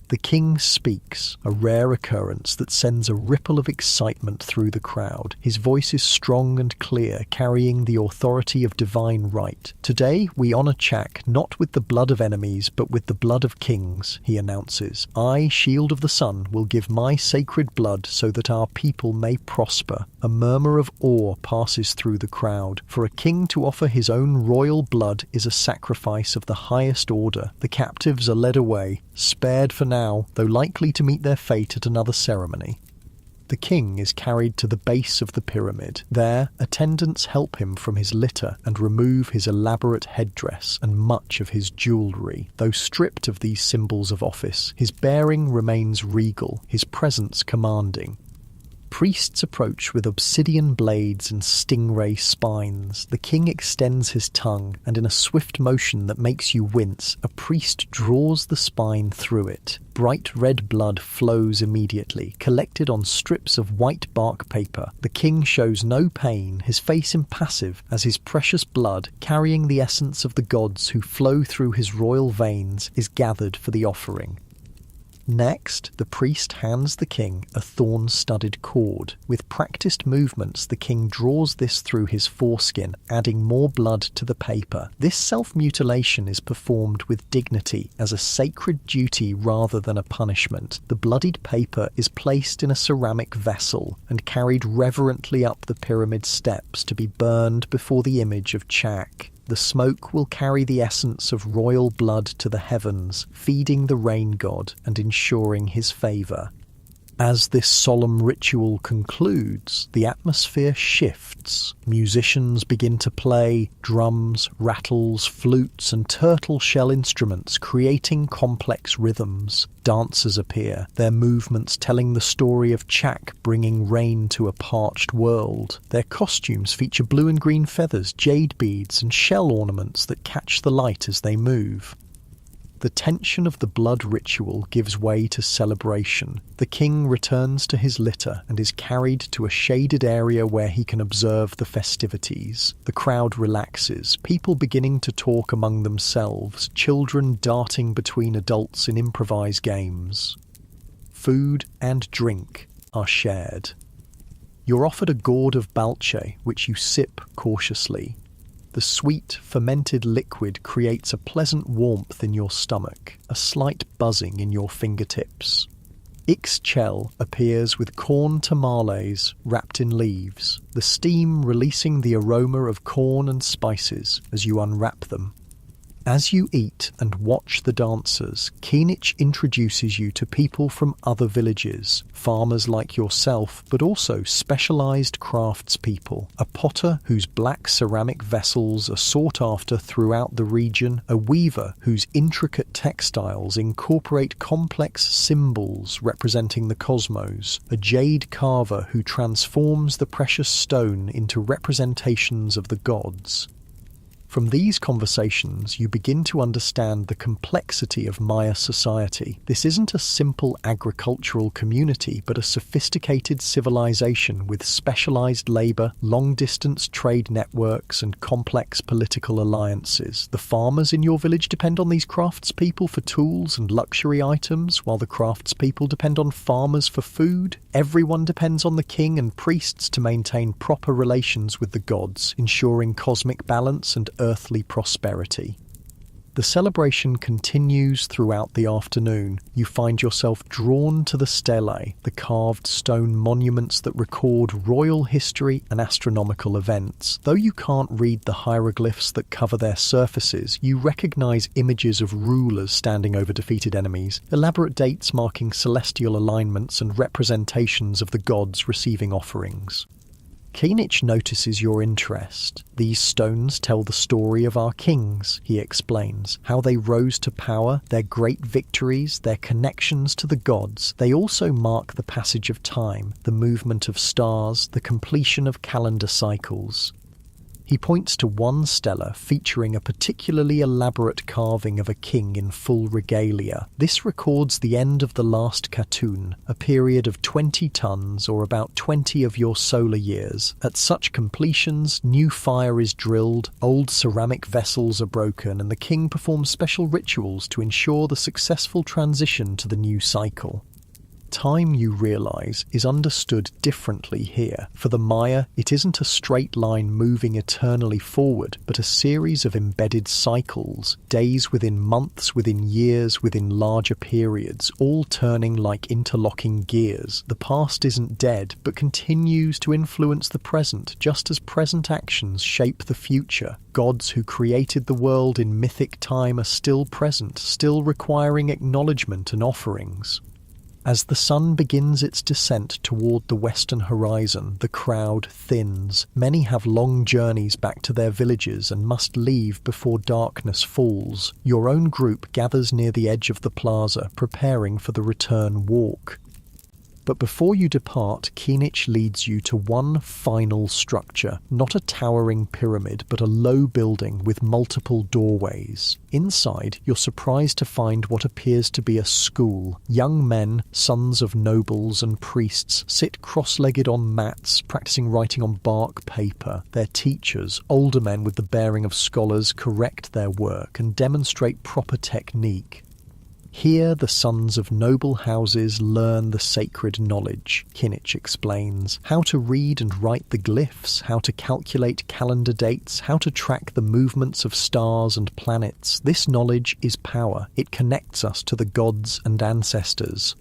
Speaker 1: The king speaks, a rare occurrence that sends a ripple of excitement through the crowd. His voice is strong and clear, carrying the authority of divine right. Today, we honor Chak not with the blood of enemies, but with the blood of kings, he announces. I, Shield of the Sun, will give my sacred blood so that our people may prosper. A murmur of awe passes through the crowd. For a king to offer his own royal blood is a sacrifice of the highest order. The captives are led away, spared for now, though likely to meet their fate at another ceremony. The king is carried to the base of the pyramid. There, attendants help him from his litter and remove his elaborate headdress and much of his jewellery. Though stripped of these symbols of office, his bearing remains regal, his presence commanding. Priests approach with obsidian blades and stingray spines. The king extends his tongue, and in a swift motion that makes you wince, a priest draws the spine through it. Bright red blood flows immediately, collected on strips of white bark paper. The king shows no pain, his face impassive, as his precious blood, carrying the essence of the gods who flow through his royal veins, is gathered for the offering. Next, the priest hands the king a thorn-studded cord. With practiced movements, the king draws this through his foreskin, adding more blood to the paper. This self-mutilation is performed with dignity, as a sacred duty rather than a punishment. The bloodied paper is placed in a ceramic vessel and carried reverently up the pyramid steps to be burned before the image of Chak. The smoke will carry the essence of royal blood to the heavens, feeding the rain god and ensuring his favour. As this solemn ritual concludes, the atmosphere shifts. Musicians begin to play, drums, rattles, flutes and turtle shell instruments, creating complex rhythms. Dancers appear, their movements telling the story of Chak bringing rain to a parched world. Their costumes feature blue and green feathers, jade beads and shell ornaments that catch the light as they move. The tension of the blood ritual gives way to celebration. The king returns to his litter and is carried to a shaded area where he can observe the festivities. The crowd relaxes, people beginning to talk among themselves, children darting between adults in improvised games. Food and drink are shared. You're offered a gourd of balche, which you sip cautiously. The sweet, fermented liquid creates a pleasant warmth in your stomach, a slight buzzing in your fingertips. Ixchel appears with corn tamales wrapped in leaves, the steam releasing the aroma of corn and spices as you unwrap them. As you eat and watch the dancers, Kinich introduces you to people from other villages, farmers like yourself, but also specialised craftspeople, a potter whose black ceramic vessels are sought after throughout the region, a weaver whose intricate textiles incorporate complex symbols representing the cosmos, a jade carver who transforms the precious stone into representations of the gods. From these conversations, you begin to understand the complexity of Maya society. This isn't a simple agricultural community, but a sophisticated civilization with specialized labor, long-distance trade networks, and complex political alliances. The farmers in your village depend on these craftspeople for tools and luxury items, while the craftspeople depend on farmers for food. Everyone depends on the king and priests to maintain proper relations with the gods, ensuring cosmic balance and earthly prosperity. The celebration continues throughout the afternoon. You find yourself drawn to the stelae, the carved stone monuments that record royal history and astronomical events. Though you can't read the hieroglyphs that cover their surfaces, you recognize images of rulers standing over defeated enemies, elaborate dates marking celestial alignments, and representations of the gods receiving offerings. Kinich notices your interest. These stones tell the story of our kings, he explains, how they rose to power, their great victories, their connections to the gods. They also mark the passage of time, the movement of stars, the completion of calendar cycles. He points to one stela featuring a particularly elaborate carving of a king in full regalia. This records the end of the last Khatun, a period of 20 tons or about 20 of your solar years. At such completions, new fire is drilled, old ceramic vessels are broken, and the king performs special rituals to ensure the successful transition to the new cycle. Time, you realize, is understood differently here. For the Maya, it isn't a straight line moving eternally forward, but a series of embedded cycles, days within months, within years, within larger periods, all turning like interlocking gears. The past isn't dead, but continues to influence the present, just as present actions shape the future. Gods who created the world in mythic time are still present, still requiring acknowledgement and offerings. As the sun begins its descent toward the western horizon, the crowd thins. Many have long journeys back to their villages and must leave before darkness falls. Your own group gathers near the edge of the plaza, preparing for the return walk. But before you depart, Kinich leads you to one final structure, not a towering pyramid, but a low building with multiple doorways. Inside, you're surprised to find what appears to be a school. Young men, sons of nobles and priests, sit cross-legged on mats, practicing writing on bark paper. Their teachers, older men with the bearing of scholars, correct their work and demonstrate proper technique. Here the sons of noble houses learn the sacred knowledge, Kinich explains, how to read and write the glyphs, how to calculate calendar dates, how to track the movements of stars and planets. This knowledge is power. It connects us to the gods and ancestors.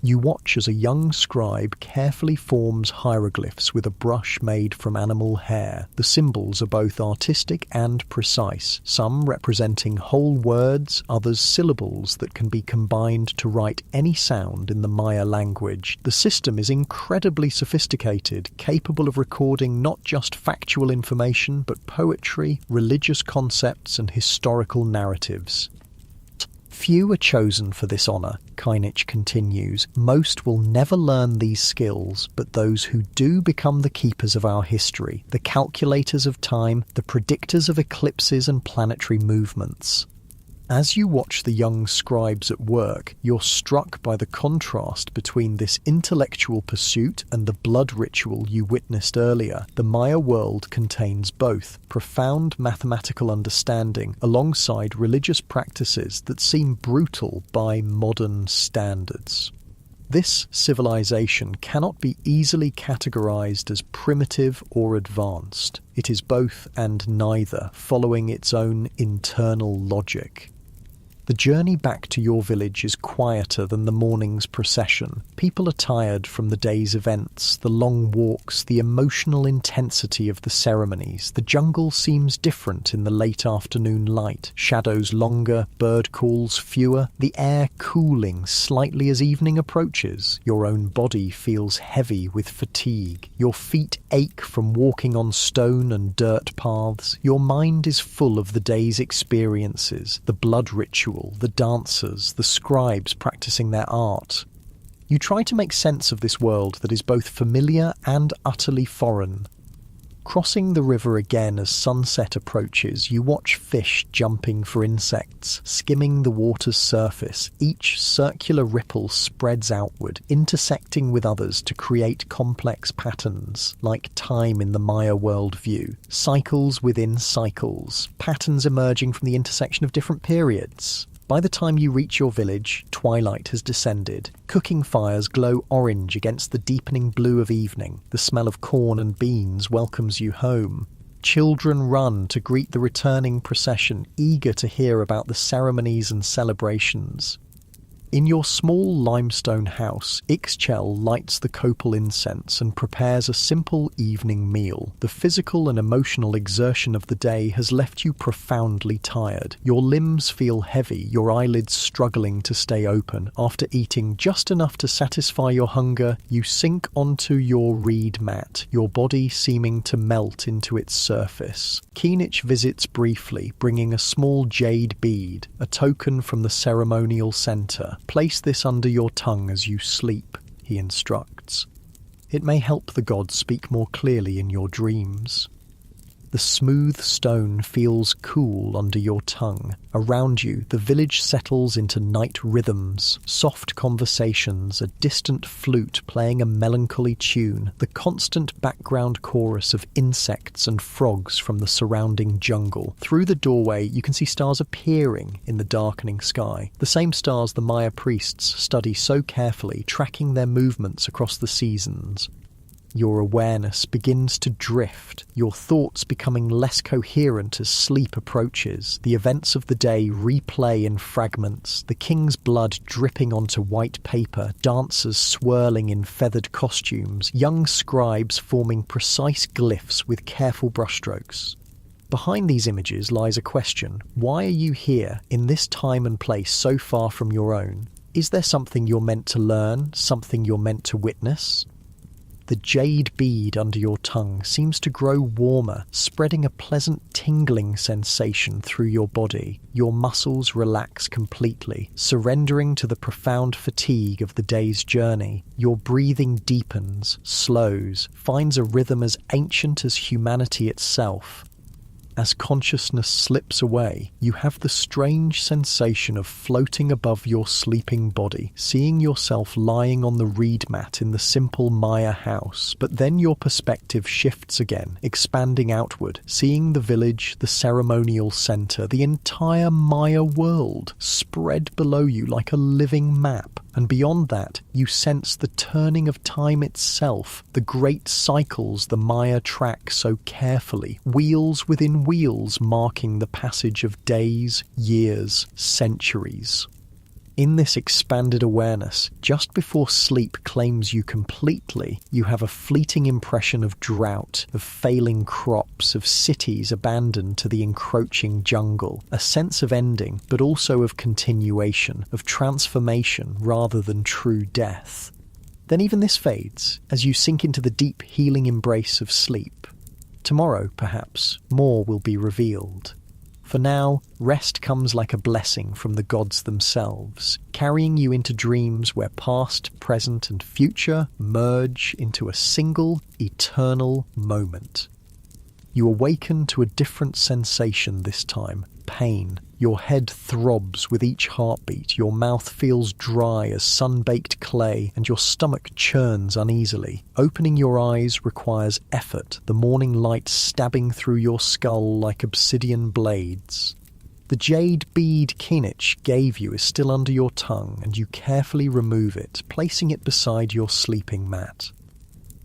Speaker 1: You watch as a young scribe carefully forms hieroglyphs with a brush made from animal hair. The symbols are both artistic and precise, some representing whole words, others syllables that can be combined to write any sound in the Maya language. The system is incredibly sophisticated, capable of recording not just factual information, but poetry, religious concepts, and historical narratives. Few are chosen for this honour, Kinich continues. Most will never learn these skills, but those who do become the keepers of our history, the calculators of time, the predictors of eclipses and planetary movements. As you watch the young scribes at work, you're struck by the contrast between this intellectual pursuit and the blood ritual you witnessed earlier. The Maya world contains both profound mathematical understanding alongside religious practices that seem brutal by modern standards. This civilization cannot be easily categorized as primitive or advanced. It is both and neither, following its own internal logic. The journey back to your village is quieter than the morning's procession. People are tired from the day's events, the long walks, the emotional intensity of the ceremonies. The jungle seems different in the late afternoon light. Shadows longer, bird calls fewer, the air cooling slightly as evening approaches. Your own body feels heavy with fatigue. Your feet ache from walking on stone and dirt paths. Your mind is full of the day's experiences, the blood ritual, the dancers, the scribes practicing their art. You try to make sense of this world that is both familiar and utterly foreign. Crossing the river again as sunset approaches, you watch fish jumping for insects, skimming the water's surface. Each circular ripple spreads outward, intersecting with others to create complex patterns, like time in the Maya worldview. Cycles within cycles, patterns emerging from the intersection of different periods. By the time you reach your village, twilight has descended. Cooking fires glow orange against the deepening blue of evening. The smell of corn and beans welcomes you home. Children run to greet the returning procession, eager to hear about the ceremonies and celebrations. In your small limestone house, Ixchel lights the copal incense and prepares a simple evening meal. The physical and emotional exertion of the day has left you profoundly tired. Your limbs feel heavy, your eyelids struggling to stay open. After eating just enough to satisfy your hunger, you sink onto your reed mat, your body seeming to melt into its surface. Kinich visits briefly, bringing a small jade bead, a token from the ceremonial center. Place this under your tongue as you sleep, he instructs. It may help the gods speak more clearly in your dreams. The smooth stone feels cool under your tongue. Around you, the village settles into night rhythms, soft conversations, a distant flute playing a melancholy tune, the constant background chorus of insects and frogs from the surrounding jungle. Through the doorway, you can see stars appearing in the darkening sky, the same stars the Maya priests study so carefully, tracking their movements across the seasons. Your awareness begins to drift, your thoughts becoming less coherent as sleep approaches. The events of the day replay in fragments, the king's blood dripping onto white paper, dancers swirling in feathered costumes, young scribes forming precise glyphs with careful brushstrokes. Behind these images lies a question. Why are you here, in this time and place so far from your own? Is there something you're meant to learn, something you're meant to witness? The jade bead under your tongue seems to grow warmer, spreading a pleasant tingling sensation through your body. Your muscles relax completely, surrendering to the profound fatigue of the day's journey. Your breathing deepens, slows, finds a rhythm as ancient as humanity itself. As consciousness slips away, you have the strange sensation of floating above your sleeping body, seeing yourself lying on the reed mat in the simple Maya house. But then your perspective shifts again, expanding outward, seeing the village, the ceremonial center, the entire Maya world spread below you like a living map. And beyond that, you sense the turning of time itself, the great cycles the Maya track so carefully, wheels within wheels marking the passage of days, years, centuries. In this expanded awareness, just before sleep claims you completely, you have a fleeting impression of drought, of failing crops, of cities abandoned to the encroaching jungle, a sense of ending, but also of continuation, of transformation rather than true death. Then even this fades, as you sink into the deep healing embrace of sleep. Tomorrow, perhaps, more will be revealed. For now, rest comes like a blessing from the gods themselves, carrying you into dreams where past, present, and future merge into a single, eternal moment. You awaken to a different sensation this time, pain. Your head throbs with each heartbeat, your mouth feels dry as sun-baked clay, and your stomach churns uneasily. Opening your eyes requires effort, the morning light stabbing through your skull like obsidian blades. The jade bead Kinich gave you is still under your tongue, and you carefully remove it, placing it beside your sleeping mat.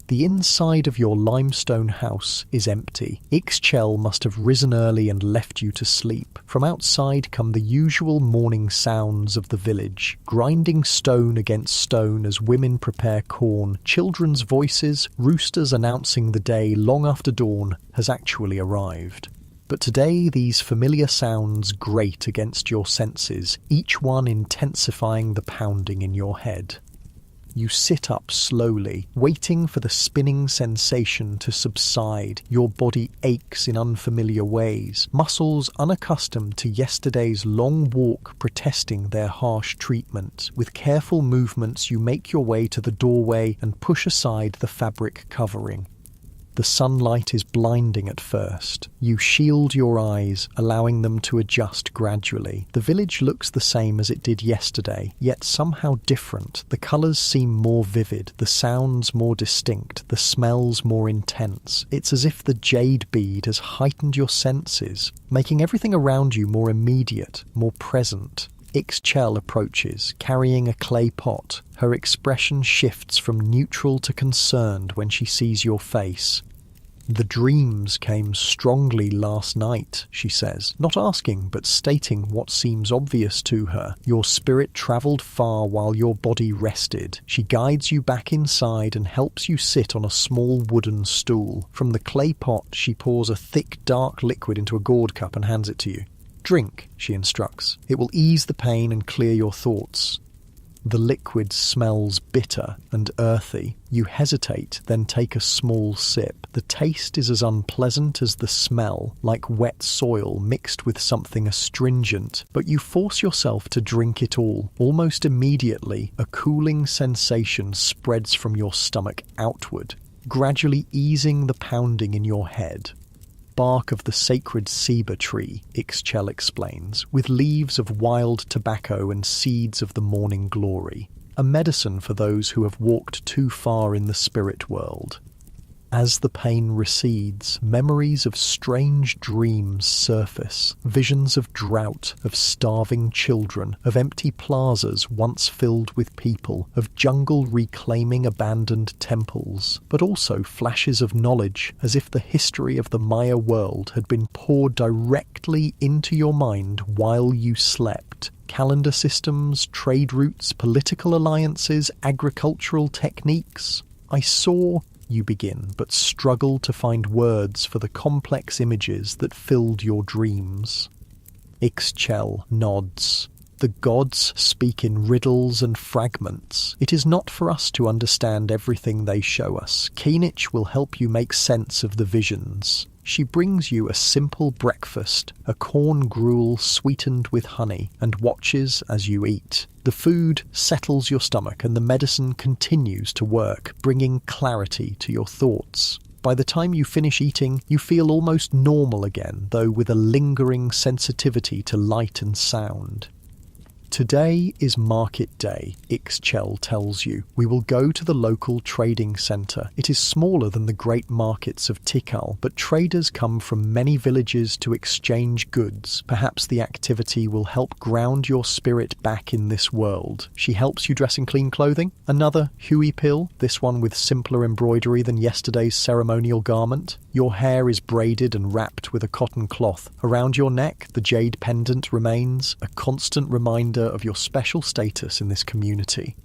Speaker 1: The inside of your limestone house is empty. Ixchel must have risen early and left you to sleep. From outside come the usual morning sounds of the village, grinding stone against stone as women prepare corn, children's voices, roosters announcing the day long after dawn has actually arrived. But today these familiar sounds grate against your senses, each one intensifying the pounding in your head. You sit up slowly, waiting for the spinning sensation to subside. Your body aches in unfamiliar ways, muscles unaccustomed to yesterday's long walk protesting their harsh treatment. With careful movements you make your way to the doorway and push aside the fabric covering. The sunlight is blinding at first. You shield your eyes, allowing them to adjust gradually. The village looks the same as it did yesterday, yet somehow different. The colours seem more vivid, the sounds more distinct, the smells more intense. It's as if the jade bead has heightened your senses, making everything around you more immediate, more present. Ixchel approaches, carrying a clay pot. Her expression shifts from neutral to concerned when she sees your face. "The dreams came strongly last night," she says, not asking but stating what seems obvious to her. "Your spirit travelled far while your body rested." She guides you back inside and helps you sit on a small wooden stool. From the clay pot, she pours a thick, dark liquid into a gourd cup and hands it to you. "Drink," she instructs. "It will ease the pain and clear your thoughts." The liquid smells bitter and earthy. You hesitate, then take a small sip. The taste is as unpleasant as the smell, like wet soil mixed with something astringent, but you force yourself to drink it all. Almost immediately, a cooling sensation spreads from your stomach outward, gradually easing the pounding in your head. "Bark of the sacred ceiba tree," Ixchel explains, "with leaves of wild tobacco and seeds of the morning glory. A medicine for those who have walked too far in the spirit world." As the pain recedes, memories of strange dreams surface, visions of drought, of starving children, of empty plazas once filled with people, of jungle reclaiming abandoned temples, but also flashes of knowledge, as if the history of the Maya world had been poured directly into your mind while you slept. Calendar systems, trade routes, political alliances, agricultural techniques. "I saw," you begin, but struggle to find words for the complex images that filled your dreams. Ixchel nods. "The gods speak in riddles and fragments. It is not for us to understand everything they show us. Kinich will help you make sense of the visions." She brings you a simple breakfast, a corn gruel sweetened with honey, and watches as you eat. The food settles your stomach and the medicine continues to work, bringing clarity to your thoughts. By the time you finish eating, you feel almost normal again, though with a lingering sensitivity to light and sound. "Today is market day," Ixchel tells you. "We will go to the local trading centre. It is smaller than the great markets of Tikal, but traders come from many villages to exchange goods. Perhaps the activity will help ground your spirit back in this world." She helps you dress in clean clothing. Another Hui pill, this one with simpler embroidery than yesterday's ceremonial garment. Your hair is braided and wrapped with a cotton cloth. Around your neck, the jade pendant remains, a constant reminder of your special status in this community.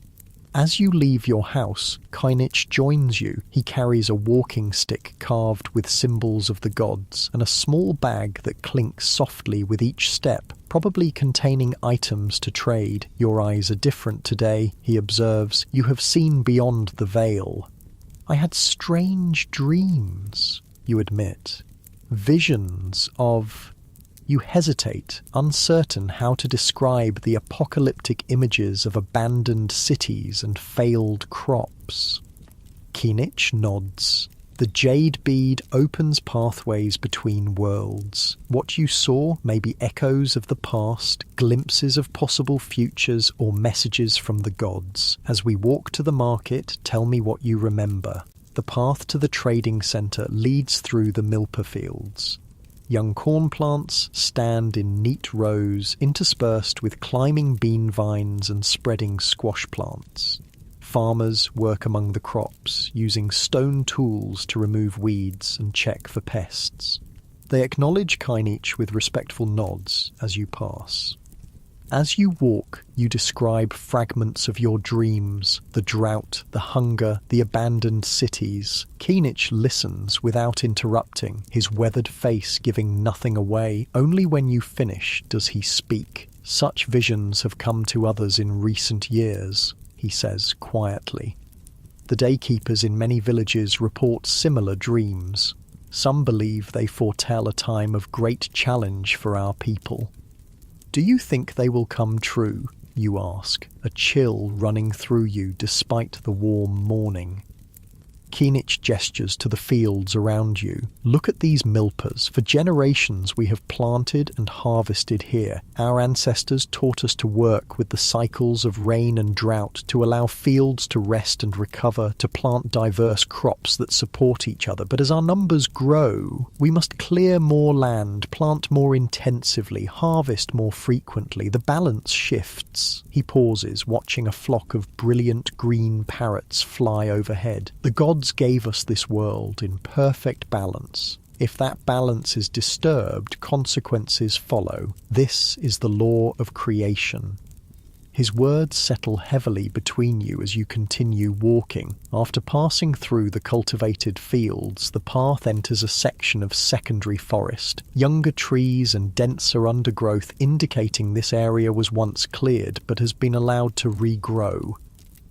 Speaker 1: As you leave your house, Kinich joins you. He carries a walking stick carved with symbols of the gods, and a small bag that clinks softly with each step, probably containing items to trade. "Your eyes are different today," he observes. "You have seen beyond the veil." "I had strange dreams," you admit. "Visions of..." You hesitate, uncertain how to describe the apocalyptic images of abandoned cities and failed crops. Kinich nods. The jade bead opens pathways between worlds. What you saw may be echoes of the past, glimpses of possible futures, or messages from the gods. As we walk to the market, tell me what you remember. The path to the trading centre leads through the milpa fields. Young corn plants stand in neat rows, interspersed with climbing bean vines and spreading squash plants. Farmers work among the crops, using stone tools to remove weeds and check for pests. They acknowledge Kinich with respectful nods as you pass. As you walk, you describe fragments of your dreams, the drought, the hunger, the abandoned cities. Kinich listens without interrupting, his weathered face giving nothing away. Only when you finish does he speak. Such visions have come to others in recent years, he says quietly. The daykeepers in many villages report similar dreams. Some believe they foretell a time of great challenge for our people. Do you think they will come true, you ask, a chill running through you despite the warm morning. Kinich gestures to the fields around you. Look at these milpas. For generations we have planted and harvested here. Our ancestors taught us to work with the cycles of rain and drought, to allow fields to rest and recover, to plant diverse crops that support each other. But as our numbers grow, we must clear more land, plant more intensively, harvest more frequently. The balance shifts. He pauses, watching a flock of brilliant green parrots fly overhead. The gods gave us this world in perfect balance. If that balance is disturbed, consequences follow. This is the law of creation. His words settle heavily between you as you continue walking. After passing through the cultivated fields, the path enters a section of secondary forest. Younger trees and denser undergrowth indicating this area was once cleared but has been allowed to regrow.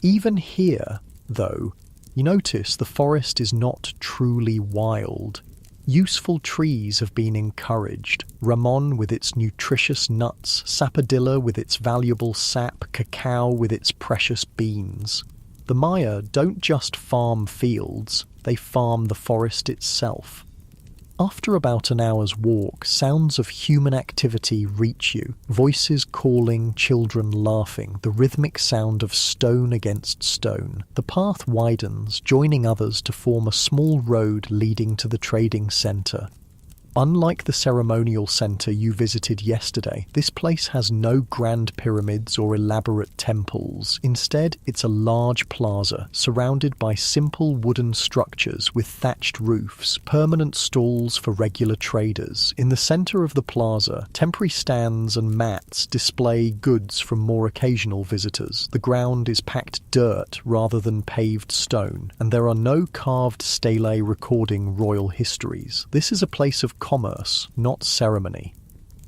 Speaker 1: Even here, though, you notice the forest is not truly wild. Useful trees have been encouraged. Ramon with its nutritious nuts, sapodilla with its valuable sap, cacao with its precious beans. The Maya don't just farm fields, they farm the forest itself. After about an hour's walk, sounds of human activity reach you. Voices calling, children laughing, the rhythmic sound of stone against stone. The path widens, joining others to form a small road leading to the trading centre. Unlike the ceremonial centre you visited yesterday, this place has no grand pyramids or elaborate temples. Instead, it's a large plaza, surrounded by simple wooden structures with thatched roofs, permanent stalls for regular traders. In the centre of the plaza, temporary stands and mats display goods from more occasional visitors. The ground is packed dirt rather than paved stone, and there are no carved stelae recording royal histories. This is a place of commerce, not ceremony.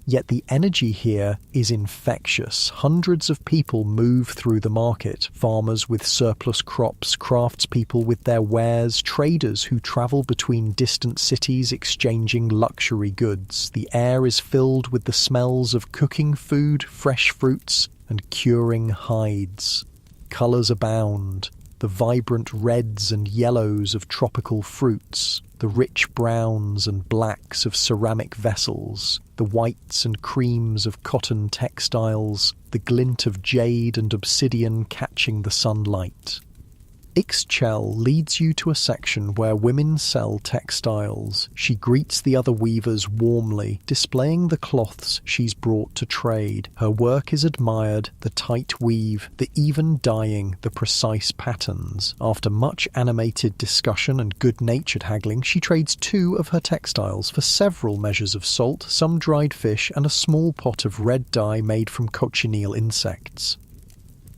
Speaker 1: Yet the energy here is infectious. Hundreds of people move through the market. Farmers with surplus crops, craftspeople with their wares, traders who travel between distant cities exchanging luxury goods. The air is filled with the smells of cooking food, fresh fruits, and curing hides. Colours abound. The vibrant reds and yellows of tropical fruits, the rich browns and blacks of ceramic vessels, the whites and creams of cotton textiles, the glint of jade and obsidian catching the sunlight. Ixchel leads you to a section where women sell textiles. She greets the other weavers warmly, displaying the cloths she's brought to trade. Her work is admired, the tight weave, the even dyeing, the precise patterns. After much animated discussion and good-natured haggling, she trades 2 of her textiles for several measures of salt, some dried fish, and a small pot of red dye made from cochineal insects.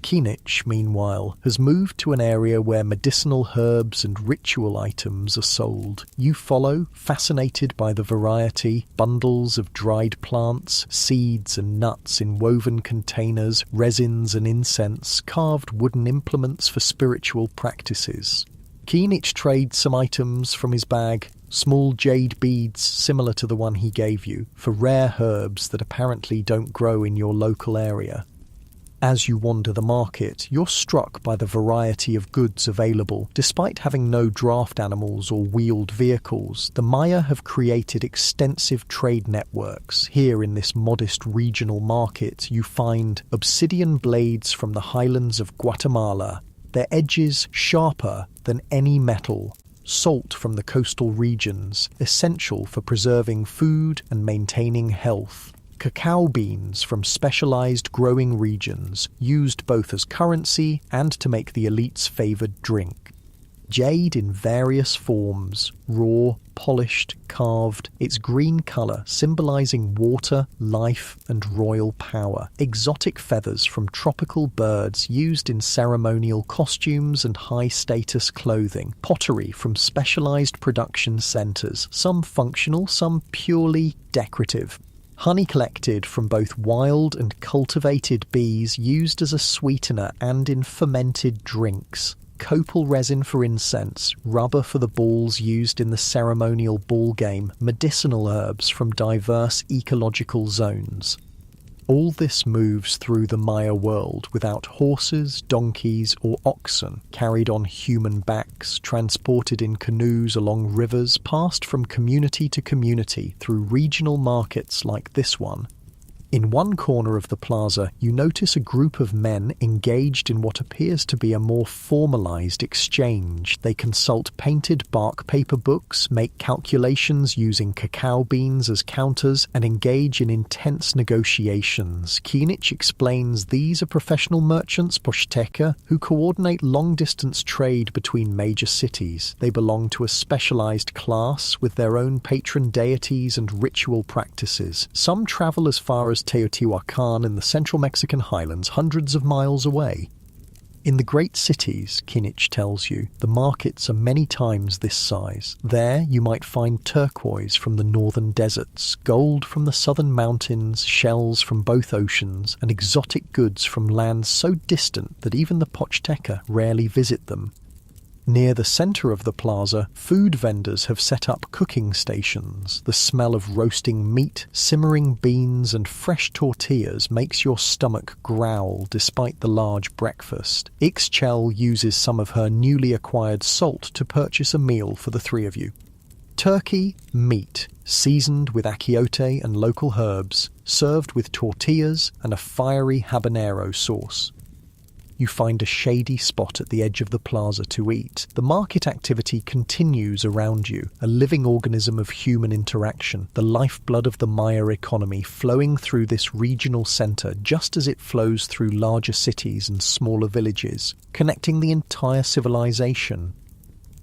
Speaker 1: Kinich, meanwhile, has moved to an area where medicinal herbs and ritual items are sold. You follow, fascinated by the variety, bundles of dried plants, seeds and nuts in woven containers, resins and incense, carved wooden implements for spiritual practices. Kinich trades some items from his bag, small jade beads similar to the one he gave you, for rare herbs that apparently don't grow in your local area. As you wander the market, you're struck by the variety of goods available. Despite having no draft animals or wheeled vehicles, the Maya have created extensive trade networks. Here in this modest regional market, you find obsidian blades from the highlands of Guatemala, their edges sharper than any metal, salt from the coastal regions, essential for preserving food and maintaining health. cacao beans from specialized growing regions, used both as currency and to make the elite's favored drink. Jade in various forms, raw, polished, carved, its green color symbolizing water, life, and royal power. Exotic feathers from tropical birds used in ceremonial costumes and high-status clothing. Pottery from specialized production centers, some functional, some purely decorative. Honey collected from both wild and cultivated bees used as a sweetener and in fermented drinks. Copal resin for incense, rubber for the balls used in the ceremonial ball game, medicinal herbs from diverse ecological zones. All this moves through the Maya world without horses, donkeys, or oxen, carried on human backs, transported in canoes along rivers, passed from community to community through regional markets like this one. In one corner of the plaza, you notice a group of men engaged in what appears to be a more formalized exchange. They consult painted bark paper books, make calculations using cacao beans as counters, and engage in intense negotiations. Kinich explains these are professional merchants, Poshteka, who coordinate long-distance trade between major cities. They belong to a specialized class with their own patron deities and ritual practices. Some travel as far as Teotihuacan in the central Mexican highlands, hundreds of miles away. In the great cities, Kinich tells you, the markets are many times this size. There you might find turquoise from the northern deserts, gold from the southern mountains, shells from both oceans, and exotic goods from lands so distant that even the Poshteka rarely visit them. Near the center of the plaza, food vendors have set up cooking stations. The smell of roasting meat, simmering beans, and fresh tortillas makes your stomach growl despite the large breakfast. Ixchel uses some of her newly acquired salt to purchase a meal for the three of you. Turkey, meat, seasoned with achiote and local herbs, served with tortillas and a fiery habanero sauce. You find a shady spot at the edge of the plaza to eat. The market activity continues around you, a living organism of human interaction, the lifeblood of the Maya economy flowing through this regional center just as it flows through larger cities and smaller villages, connecting the entire civilization.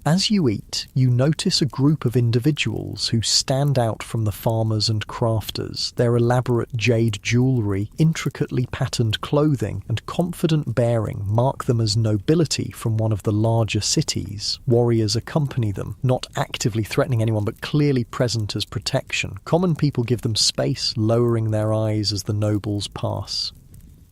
Speaker 1: As you eat, you notice a group of individuals who stand out from the farmers and crafters. Their elaborate jade jewellery, intricately patterned clothing, and confident bearing mark them as nobility from one of the larger cities. Warriors accompany them, not actively threatening anyone but clearly present as protection. Common people give them space, lowering their eyes as the nobles pass.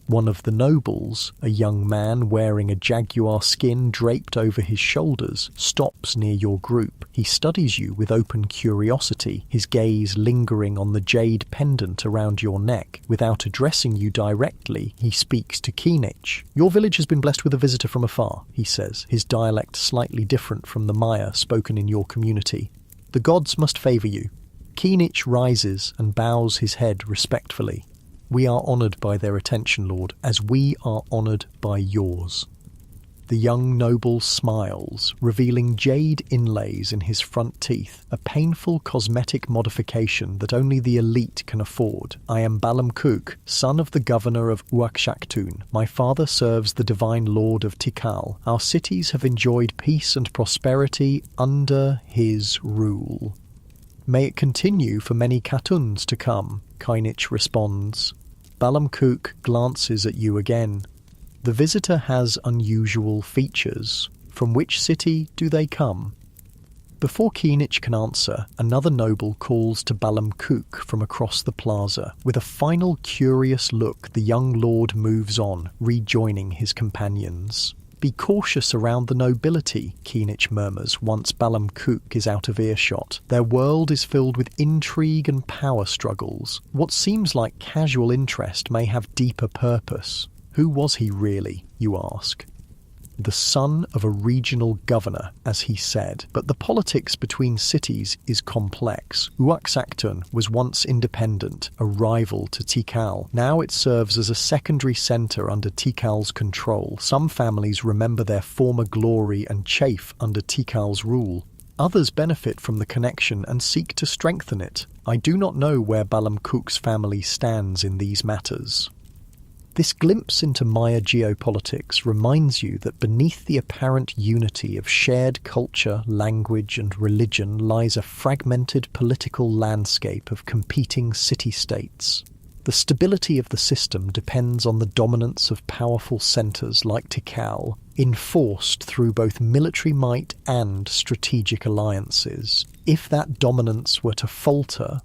Speaker 1: One of the nobles, a young man wearing a jaguar skin draped over his shoulders, stops near your group. He studies you with open curiosity, his gaze lingering on the jade pendant around your neck. Without addressing you directly, he speaks to Kinich. "Your village has been blessed with a visitor from afar," he says, his dialect slightly different from the Maya spoken in your community. "The gods must favour you." Kinich rises and bows his head respectfully. "We are honoured by their attention, Lord, as we are honoured by yours." The young noble smiles, revealing jade inlays in his front teeth, a painful cosmetic modification that only the elite can afford. "I am Balam Kuk, son of the governor of Uakshaktun. My father serves the divine lord of Tikal. Our cities have enjoyed peace and prosperity under his rule." "May it continue for many Katuns to come," Kinich responds. Balam Kuk glances at you again. The visitor has unusual features. From which city do they come? Before Kinich can answer, another noble calls to Balam Kuk from across the plaza. With a final curious look, the young lord moves on, rejoining his companions. "Be cautious around the nobility," Kinich murmurs once Balam Kuk is out of earshot. "Their world is filled with intrigue and power struggles. What seems like casual interest may have deeper purpose." Who was he really, you ask? The son of a regional governor, as he said, but the politics between cities is complex. Uakshaktun was once independent, a rival to Tikal. Now it serves as a secondary centre under Tikal's control. Some families remember their former glory and chafe under Tikal's rule. Others benefit from the connection and seek to strengthen it. I do not know where Balamkuk's family stands in these matters. This glimpse into Maya geopolitics reminds you that beneath the apparent unity of shared culture, language, and religion lies a fragmented political landscape of competing city-states. The stability of the system depends on the dominance of powerful centres like Tikal, enforced through both military might and strategic alliances. If that dominance were to falter,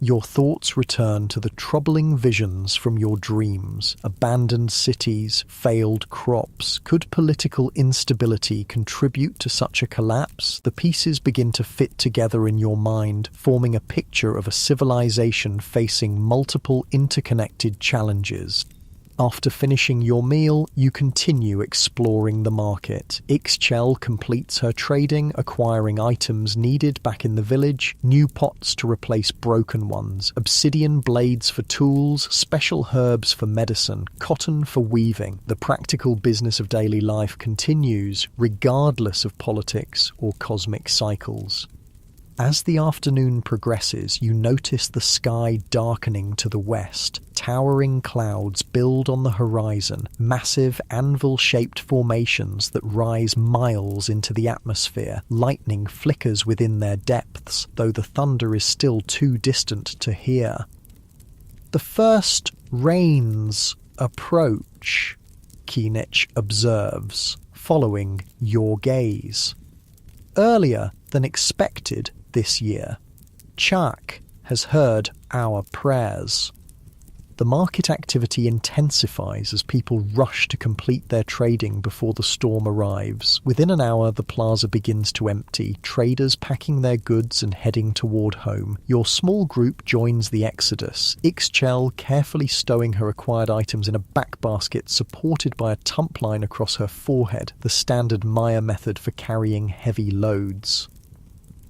Speaker 1: your thoughts return to the troubling visions from your dreams. Abandoned cities, failed crops. Could political instability contribute to such a collapse? The pieces begin to fit together in your mind, forming a picture of a civilization facing multiple interconnected challenges. After finishing your meal, you continue exploring the market. Ixchel completes her trading, acquiring items needed back in the village, new pots to replace broken ones, obsidian blades for tools, special herbs for medicine, cotton for weaving. The practical business of daily life continues, regardless of politics or cosmic cycles. As the afternoon progresses, you notice the sky darkening to the west. Towering clouds build on the horizon, massive anvil-shaped formations that rise miles into the atmosphere. Lightning flickers within their depths, though the thunder is still too distant to hear. The first rains approach, Kinich observes, following your gaze. Earlier than expected this year, Chak has heard our prayers. The market activity intensifies as people rush to complete their trading before the storm arrives. Within an hour, the plaza begins to empty, traders packing their goods and heading toward home. Your small group joins the exodus, Ixchel carefully stowing her acquired items in a back basket supported by a tump line across her forehead, the standard Maya method for carrying heavy loads.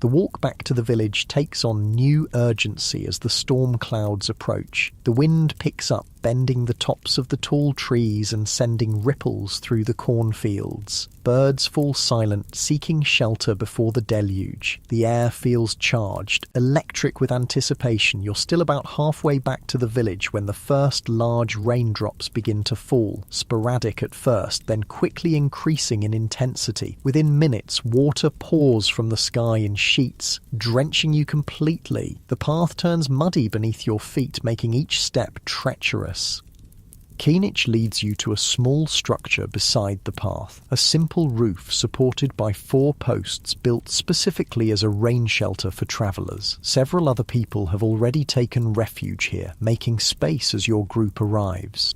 Speaker 1: The walk back to the village takes on new urgency as the storm clouds approach. The wind picks up, bending the tops of the tall trees and sending ripples through the cornfields. Birds fall silent, seeking shelter before the deluge. The air feels charged, electric with anticipation. You're still about halfway back to the village when the first large raindrops begin to fall, sporadic at first, then quickly increasing in intensity. Within minutes, water pours from the sky in sheets, drenching you completely. The path turns muddy beneath your feet, making each step treacherous. Kinich leads you to a small structure beside the path, a simple roof supported by 4 posts built specifically as a rain shelter for travellers. Several other people have already taken refuge here, making space as your group arrives.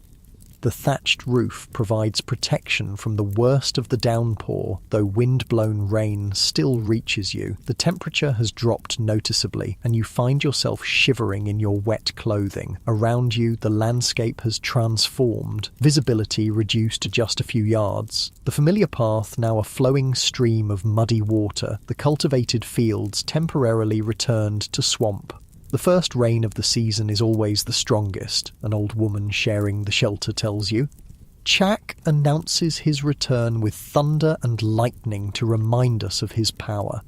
Speaker 1: The thatched roof provides protection from the worst of the downpour, though wind-blown rain still reaches you. The temperature has dropped noticeably, and you find yourself shivering in your wet clothing. Around you, the landscape has transformed, visibility reduced to just a few yards. The familiar path now a flowing stream of muddy water, the cultivated fields temporarily returned to swamp. The first rain of the season is always the strongest, an old woman sharing the shelter tells you. Chak announces his return with thunder and lightning to remind us of his power.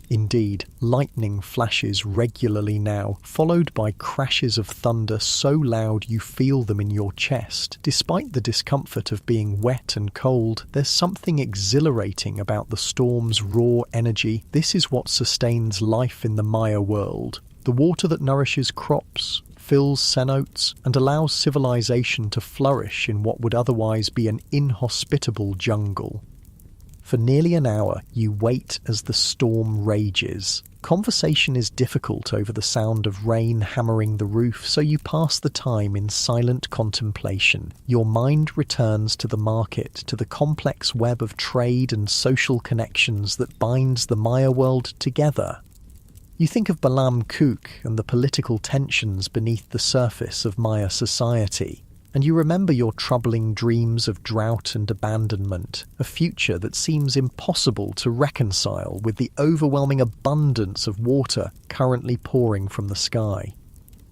Speaker 1: Indeed, lightning flashes regularly now, followed by crashes of thunder so loud you feel them in your chest. Despite the discomfort of being wet and cold, there's something exhilarating about the storm's raw energy. This is what sustains life in the Maya world. The water that nourishes crops, fills cenotes, and allows civilization to flourish in what would otherwise be an inhospitable jungle. For nearly an hour, you wait as the storm rages. Conversation is difficult over the sound of rain hammering the roof, so you pass the time in silent contemplation. Your mind returns to the market, to the complex web of trade and social connections that binds the Maya world together. You think of Balamkuk and the political tensions beneath the surface of Maya society, and you remember your troubling dreams of drought and abandonment, a future that seems impossible to reconcile with the overwhelming abundance of water currently pouring from the sky.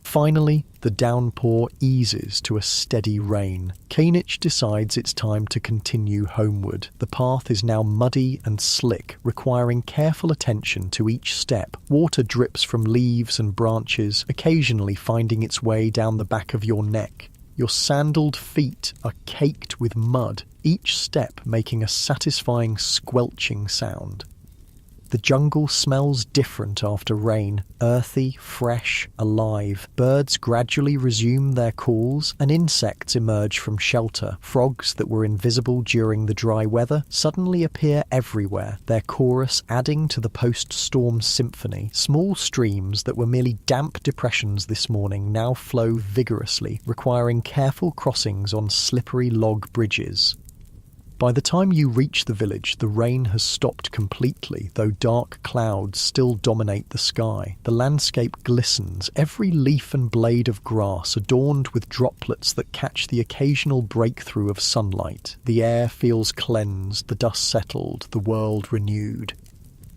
Speaker 1: Finally, the downpour eases to a steady rain. Keenich decides it's time to continue homeward. The path is now muddy and slick, requiring careful attention to each step. Water drips from leaves and branches, occasionally finding its way down the back of your neck. Your sandaled feet are caked with mud, each step making a satisfying squelching sound. The jungle smells different after rain, earthy, fresh, alive. Birds gradually resume their calls, and insects emerge from shelter. Frogs that were invisible during the dry weather suddenly appear everywhere, their chorus adding to the post-storm symphony. Small streams that were merely damp depressions this morning now flow vigorously, requiring careful crossings on slippery log bridges. By the time you reach the village, the rain has stopped completely, though dark clouds still dominate the sky. The landscape glistens, every leaf and blade of grass adorned with droplets that catch the occasional breakthrough of sunlight. The air feels cleansed, the dust settled, the world renewed.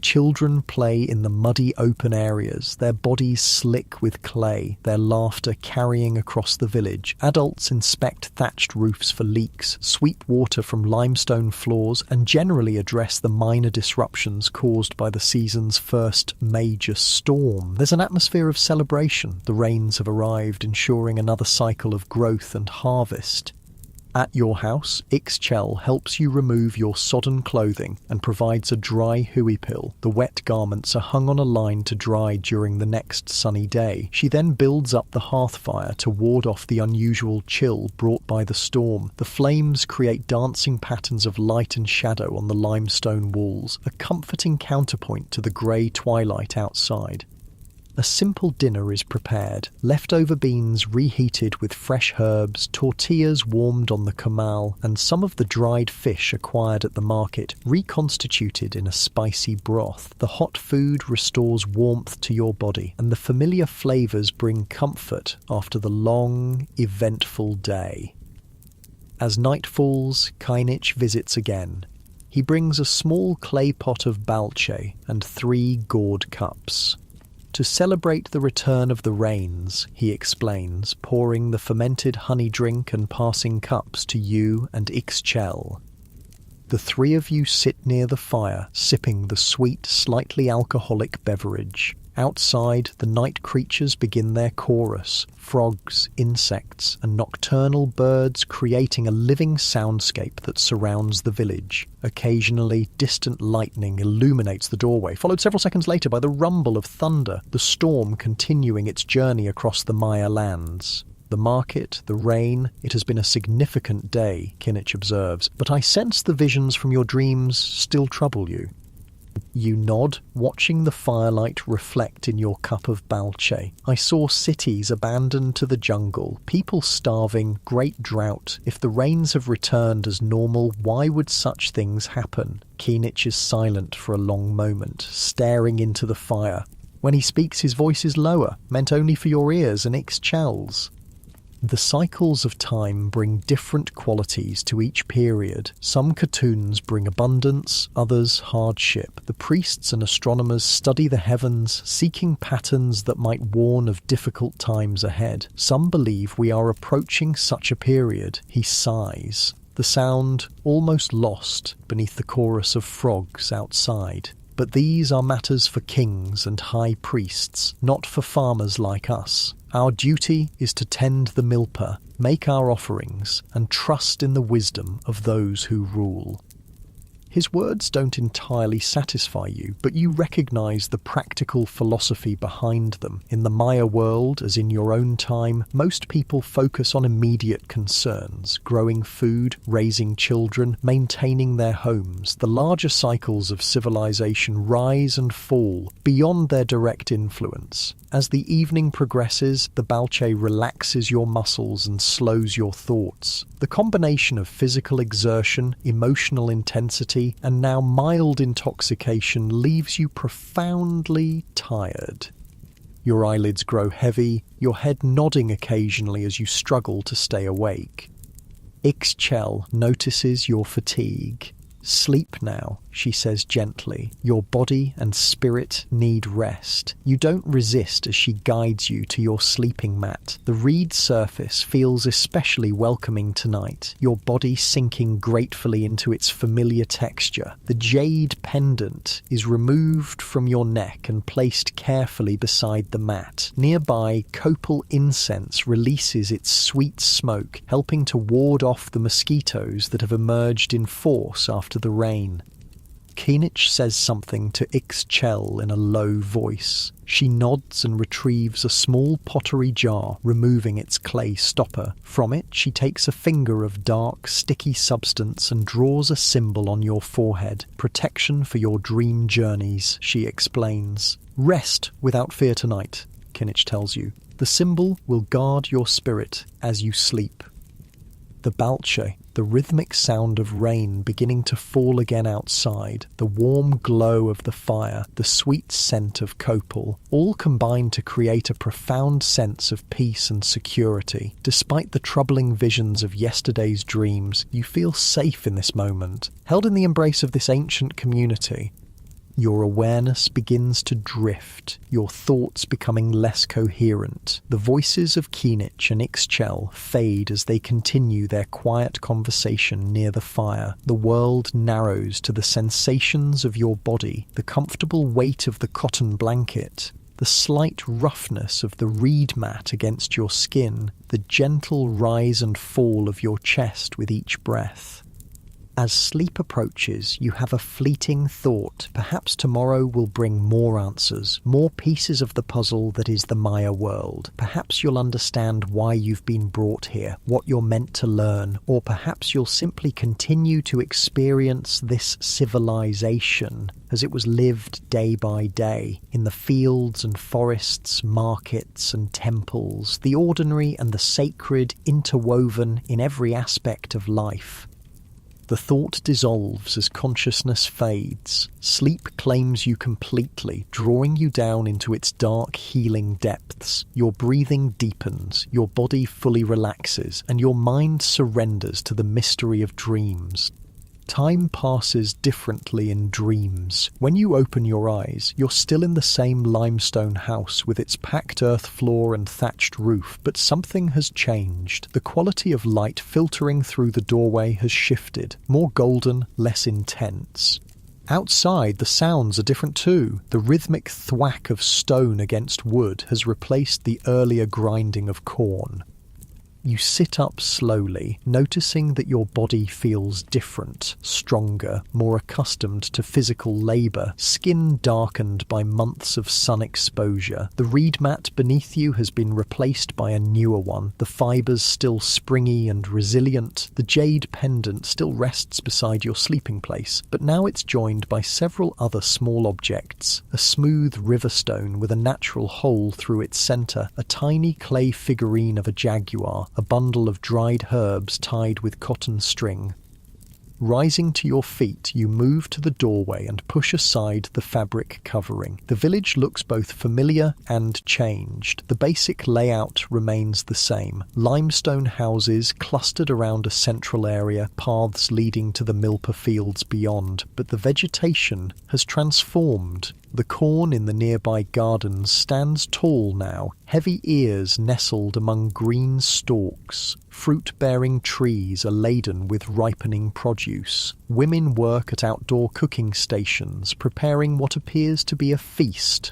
Speaker 1: Children play in the muddy open areas, their bodies slick with clay, their laughter carrying across the village. Adults inspect thatched roofs for leaks, sweep water from limestone floors, and generally address the minor disruptions caused by the season's first major storm. There's an atmosphere of celebration. The rains have arrived, ensuring another cycle of growth and harvest. At your house, Ixchel helps you remove your sodden clothing and provides a dry hui pill. The wet garments are hung on a line to dry during the next sunny day. She then builds up the hearth fire to ward off the unusual chill brought by the storm. The flames create dancing patterns of light and shadow on the limestone walls, a comforting counterpoint to the grey twilight outside. A simple dinner is prepared, leftover beans reheated with fresh herbs, tortillas warmed on the comal, and some of the dried fish acquired at the market reconstituted in a spicy broth. The hot food restores warmth to your body, and the familiar flavours bring comfort after the long, eventful day. As night falls, Keenich visits again. He brings a small clay pot of balche and 3 gourd cups. To celebrate the return of the rains, he explains, pouring the fermented honey drink and passing cups to you and Ixchel. The 3 of you sit near the fire, sipping the sweet, slightly alcoholic beverage. Outside, the night creatures begin their chorus, frogs, insects, and nocturnal birds creating a living soundscape that surrounds the village. Occasionally, distant lightning illuminates the doorway, followed several seconds later by the rumble of thunder, the storm continuing its journey across the Maya lands. The market, the rain, it has been a significant day, Keenich observes, but I sense the visions from your dreams still trouble you. You nod, watching the firelight reflect in your cup of balche. I saw cities abandoned to the jungle, people starving, great drought. If the rains have returned as normal, why would such things happen? Keenich is silent for a long moment, staring into the fire. When he speaks, his voice is lower, meant only for your ears and Ixchel's. The cycles of time bring different qualities to each period. Some cartoons bring abundance, others hardship. The priests and astronomers study the heavens, seeking patterns that might warn of difficult times ahead. Some believe we are approaching such a period. He sighs, the sound almost lost beneath the chorus of frogs outside. But these are matters for kings and high priests, not for farmers like us. Our duty is to tend the milpa, make our offerings, and trust in the wisdom of those who rule. His words don't entirely satisfy you, but you recognize the practical philosophy behind them. In the Maya world, as in your own time, most people focus on immediate concerns, growing food, raising children, maintaining their homes. The larger cycles of civilization rise and fall beyond their direct influence. As the evening progresses, the balche relaxes your muscles and slows your thoughts. The combination of physical exertion, emotional intensity, and now mild intoxication leaves you profoundly tired. Your eyelids grow heavy, your head nodding occasionally as you struggle to stay awake. Ixchel notices your fatigue. Sleep now, she says gently. Your body and spirit need rest. You don't resist as she guides you to your sleeping mat. The reed surface feels especially welcoming tonight, your body sinking gratefully into its familiar texture. The jade pendant is removed from your neck and placed carefully beside the mat. Nearby, copal incense releases its sweet smoke, helping to ward off the mosquitoes that have emerged in force after the rain. Keenich says something to Ixchel in a low voice. She nods and retrieves a small pottery jar, removing its clay stopper. From it, she takes a finger of dark, sticky substance and draws a symbol on your forehead. Protection for your dream journeys, she explains. Rest without fear tonight, Keenich tells you. The symbol will guard your spirit as you sleep. The Balche, the rhythmic sound of rain beginning to fall again outside, the warm glow of the fire, the sweet scent of copal, all combine to create a profound sense of peace and security. Despite the troubling visions of yesterday's dreams, you feel safe in this moment, held in the embrace of this ancient community. Your awareness begins to drift, your thoughts becoming less coherent. The voices of Keenich and Ixchel fade as they continue their quiet conversation near the fire. The world narrows to the sensations of your body, the comfortable weight of the cotton blanket, the slight roughness of the reed mat against your skin, the gentle rise and fall of your chest with each breath. As sleep approaches, you have a fleeting thought. Perhaps tomorrow will bring more answers, more pieces of the puzzle that is the Maya world. Perhaps you'll understand why you've been brought here, what you're meant to learn, or perhaps you'll simply continue to experience this civilization as it was lived day by day, in the fields and forests, markets and temples, the ordinary and the sacred interwoven in every aspect of life. The thought dissolves as consciousness fades. Sleep claims you completely, drawing you down into its dark, healing depths. Your breathing deepens, your body fully relaxes, and your mind surrenders to the mystery of dreams. Time passes differently in dreams. When you open your eyes, you're still in the same limestone house with its packed earth floor and thatched roof, but something has changed. The quality of light filtering through the doorway has shifted, more golden, less intense. Outside, the sounds are different too. The rhythmic thwack of stone against wood has replaced the earlier grinding of corn. You sit up slowly, noticing that your body feels different, stronger, more accustomed to physical labour, skin darkened by months of sun exposure. The reed mat beneath you has been replaced by a newer one, the fibres still springy and resilient. The jade pendant still rests beside your sleeping place, but now it's joined by several other small objects. A smooth river stone with a natural hole through its centre, a tiny clay figurine of a jaguar, a bundle of dried herbs tied with cotton string. Rising to your feet, you move to the doorway and push aside the fabric covering. The village looks both familiar and changed. The basic layout remains the same. Limestone houses clustered around a central area, paths leading to the milpa fields beyond, but the vegetation has transformed. The corn in the nearby gardens stands tall now, heavy ears nestled among green stalks. Fruit-bearing trees are laden with ripening produce. Women work at outdoor cooking stations, preparing what appears to be a feast.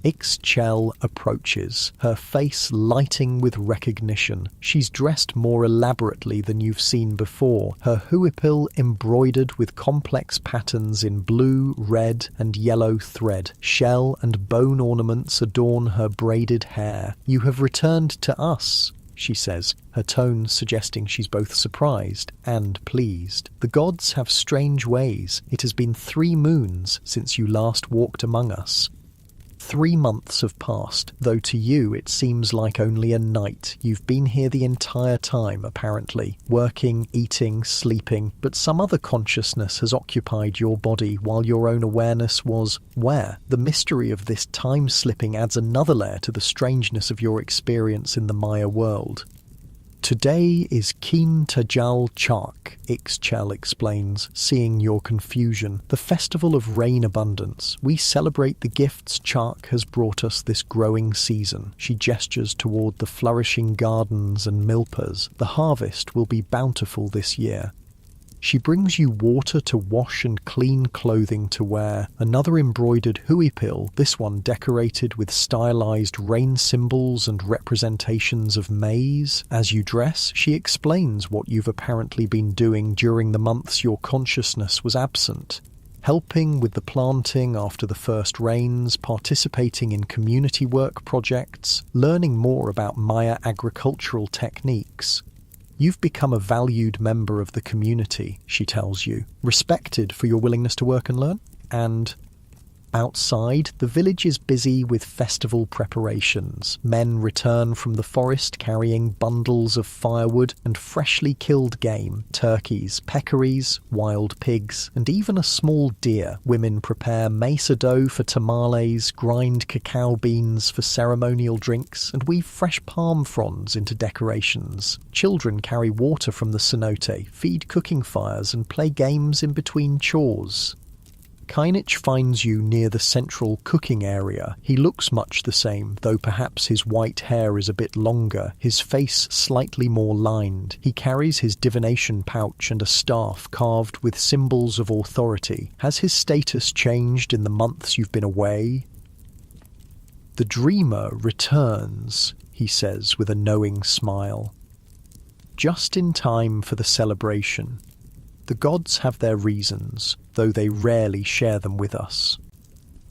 Speaker 1: Ixchel approaches, her face lighting with recognition. She's dressed more elaborately than you've seen before, her huipil embroidered with complex patterns in blue, red, and yellow thread. Shell and bone ornaments adorn her braided hair. "You have returned to us," she says, her tone suggesting she's both surprised and pleased. "The gods have strange ways. It has been 3 moons since you last walked among us." 3 months have passed, though to you it seems like only a night. You've been here the entire time, apparently, working, eating, sleeping, but some other consciousness has occupied your body while your own awareness was where? The mystery of this time-slipping adds another layer to the strangeness of your experience in the Maya world. Today is Keen Tajal Chak, Ixchel explains, seeing your confusion. The festival of rain abundance. We celebrate the gifts Chak has brought us this growing season. She gestures toward the flourishing gardens and milpas. The harvest will be bountiful this year. She brings you water to wash and clean clothing to wear. Another embroidered huipil, this one decorated with stylized rain symbols and representations of maize. As you dress, she explains what you've apparently been doing during the months your consciousness was absent. Helping with the planting after the first rains, participating in community work projects, learning more about Maya agricultural techniques. You've become a valued member of the community, she tells you, respected for your willingness to work and learn. And outside, the village is busy with festival preparations. Men return from the forest carrying bundles of firewood and freshly killed game, turkeys, peccaries, wild pigs, and even a small deer. Women prepare mesa dough for tamales, grind cacao beans for ceremonial drinks, and weave fresh palm fronds into decorations. Children carry water from the cenote, feed cooking fires, and play games in between chores. Kinich finds you near the central cooking area. He looks much the same, though perhaps his white hair is a bit longer, his face slightly more lined. He carries his divination pouch and a staff carved with symbols of authority. Has his status changed in the months you've been away? The dreamer returns, he says with a knowing smile. Just in time for the celebration. The gods have their reasons, though they rarely share them with us.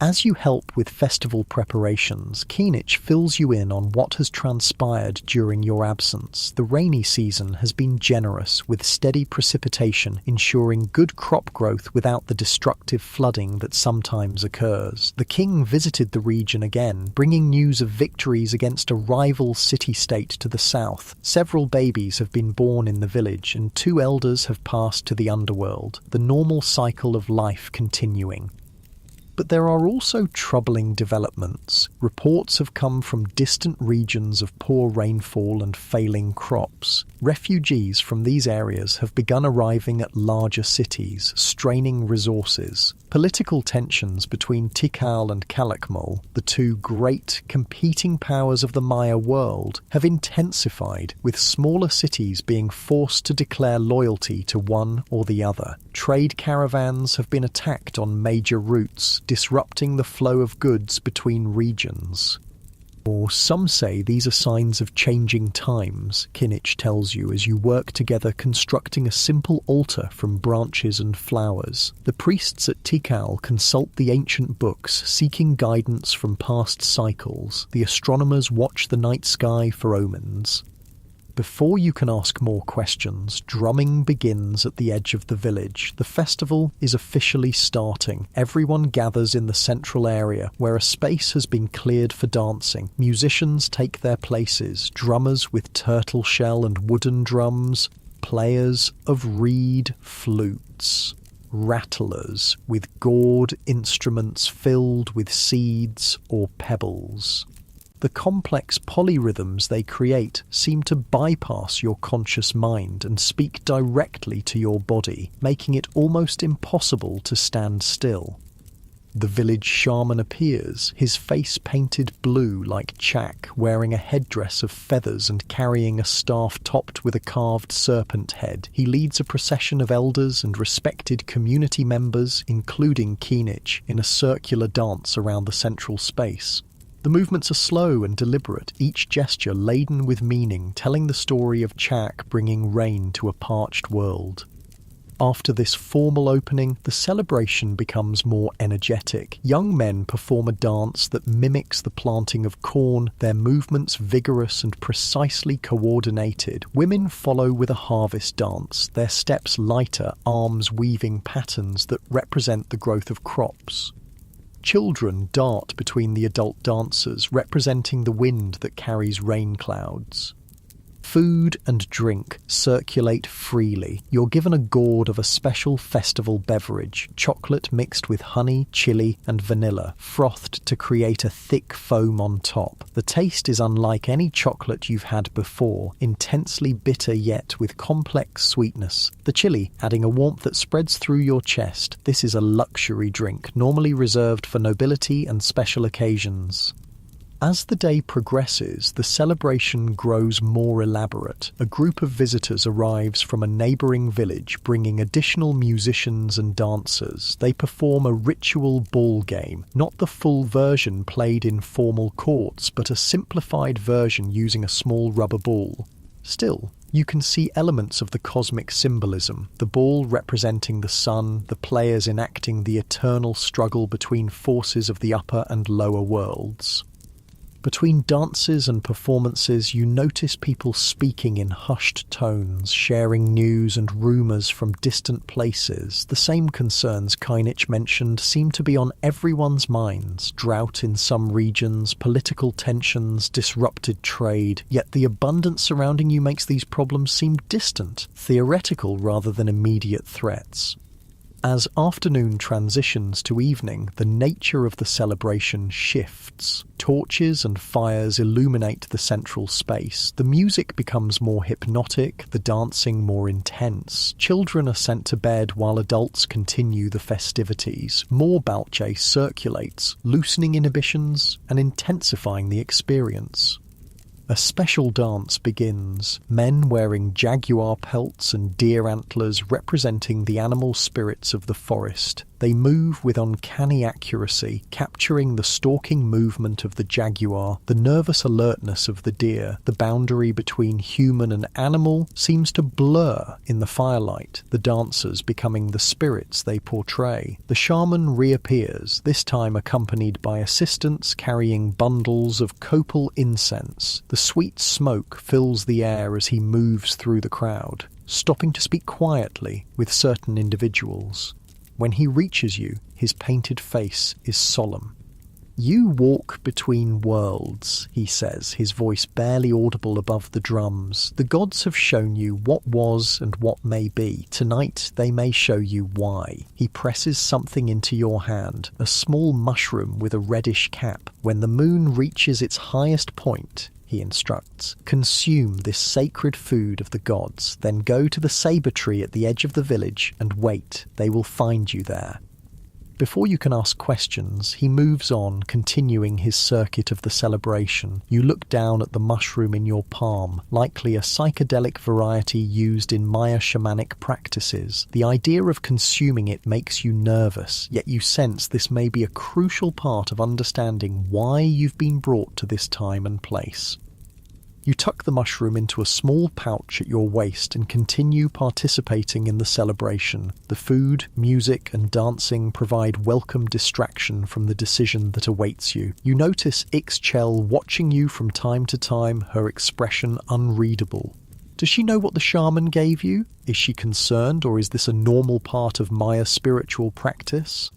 Speaker 1: As you help with festival preparations, Kinich fills you in on what has transpired during your absence. The rainy season has been generous, with steady precipitation ensuring good crop growth without the destructive flooding that sometimes occurs. The king visited the region again, bringing news of victories against a rival city-state to the south. Several babies have been born in the village, and 2 elders have passed to the underworld, the normal cycle of life continuing. But there are also troubling developments. Reports have come from distant regions of poor rainfall and failing crops. Refugees from these areas have begun arriving at larger cities, straining resources. Political tensions between Tikal and Calakmul, the 2 great competing powers of the Maya world, have intensified, with smaller cities being forced to declare loyalty to one or the other. Trade caravans have been attacked on major routes, disrupting the flow of goods between regions. Or some say these are signs of changing times, Kinich tells you as you work together constructing a simple altar from branches and flowers. The priests at Tikal consult the ancient books, seeking guidance from past cycles. The astronomers watch the night sky for omens. Before you can ask more questions, drumming begins at the edge of the village. The festival is officially starting. Everyone gathers in the central area, where a space has been cleared for dancing. Musicians take their places, drummers with turtle shell and wooden drums, players of reed flutes, rattlers with gourd instruments filled with seeds or pebbles. The complex polyrhythms they create seem to bypass your conscious mind and speak directly to your body, making it almost impossible to stand still. The village shaman appears, his face painted blue like Chak, wearing a headdress of feathers and carrying a staff topped with a carved serpent head. He leads a procession of elders and respected community members, including Kinich, in a circular dance around the central space. The movements are slow and deliberate, each gesture laden with meaning, telling the story of Chak bringing rain to a parched world. After this formal opening, the celebration becomes more energetic. Young men perform a dance that mimics the planting of corn, their movements vigorous and precisely coordinated. Women follow with a harvest dance, their steps lighter, arms weaving patterns that represent the growth of crops. Children dart between the adult dancers, representing the wind that carries rain clouds. Food and drink circulate freely. You're given a gourd of a special festival beverage, chocolate mixed with honey, chili, and vanilla, frothed to create a thick foam on top. The taste is unlike any chocolate you've had before, intensely bitter yet with complex sweetness. The chili adding a warmth that spreads through your chest. This is a luxury drink, normally reserved for nobility and special occasions. As the day progresses, the celebration grows more elaborate. A group of visitors arrives from a neighbouring village, bringing additional musicians and dancers. They perform a ritual ball game, not the full version played in formal courts, but a simplified version using a small rubber ball. Still, you can see elements of the cosmic symbolism, the ball representing the sun, the players enacting the eternal struggle between forces of the upper and lower worlds. Between dances and performances, you notice people speaking in hushed tones, sharing news and rumours from distant places. The same concerns Kynich mentioned seem to be on everyone's minds: drought in some regions, political tensions, disrupted trade. Yet the abundance surrounding you makes these problems seem distant, theoretical rather than immediate threats. As afternoon transitions to evening, the nature of the celebration shifts. Torches and fires illuminate the central space. The music becomes more hypnotic, the dancing more intense. Children are sent to bed while adults continue the festivities. More balche circulates, loosening inhibitions and intensifying the experience. A special dance begins, men wearing jaguar pelts and deer antlers representing the animal spirits of the forest. They move with uncanny accuracy, capturing the stalking movement of the jaguar, the nervous alertness of the deer. The boundary between human and animal seems to blur in the firelight, the dancers becoming the spirits they portray. The shaman reappears, this time accompanied by assistants carrying bundles of copal incense. The sweet smoke fills the air as he moves through the crowd, stopping to speak quietly with certain individuals. When he reaches you, his painted face is solemn. "You walk between worlds," he says, his voice barely audible above the drums. "The gods have shown you what was and what may be. Tonight they may show you why." He presses something into your hand, a small mushroom with a reddish cap. "When the moon reaches its highest point," he instructs, "consume this sacred food of the gods, then go to the sabre tree at the edge of the village and wait. They will find you there." Before you can ask questions, he moves on, continuing his circuit of the celebration. You look down at the mushroom in your palm, likely a psychedelic variety used in Maya shamanic practices. The idea of consuming it makes you nervous, yet you sense this may be a crucial part of understanding why you've been brought to this time and place. You tuck the mushroom into a small pouch at your waist and continue participating in the celebration. The food, music, and dancing provide welcome distraction from the decision that awaits you. You notice Ixchel watching you from time to time, her expression unreadable. Does she know what the shaman gave you? Is she concerned, or is this a normal part of Maya spiritual practice?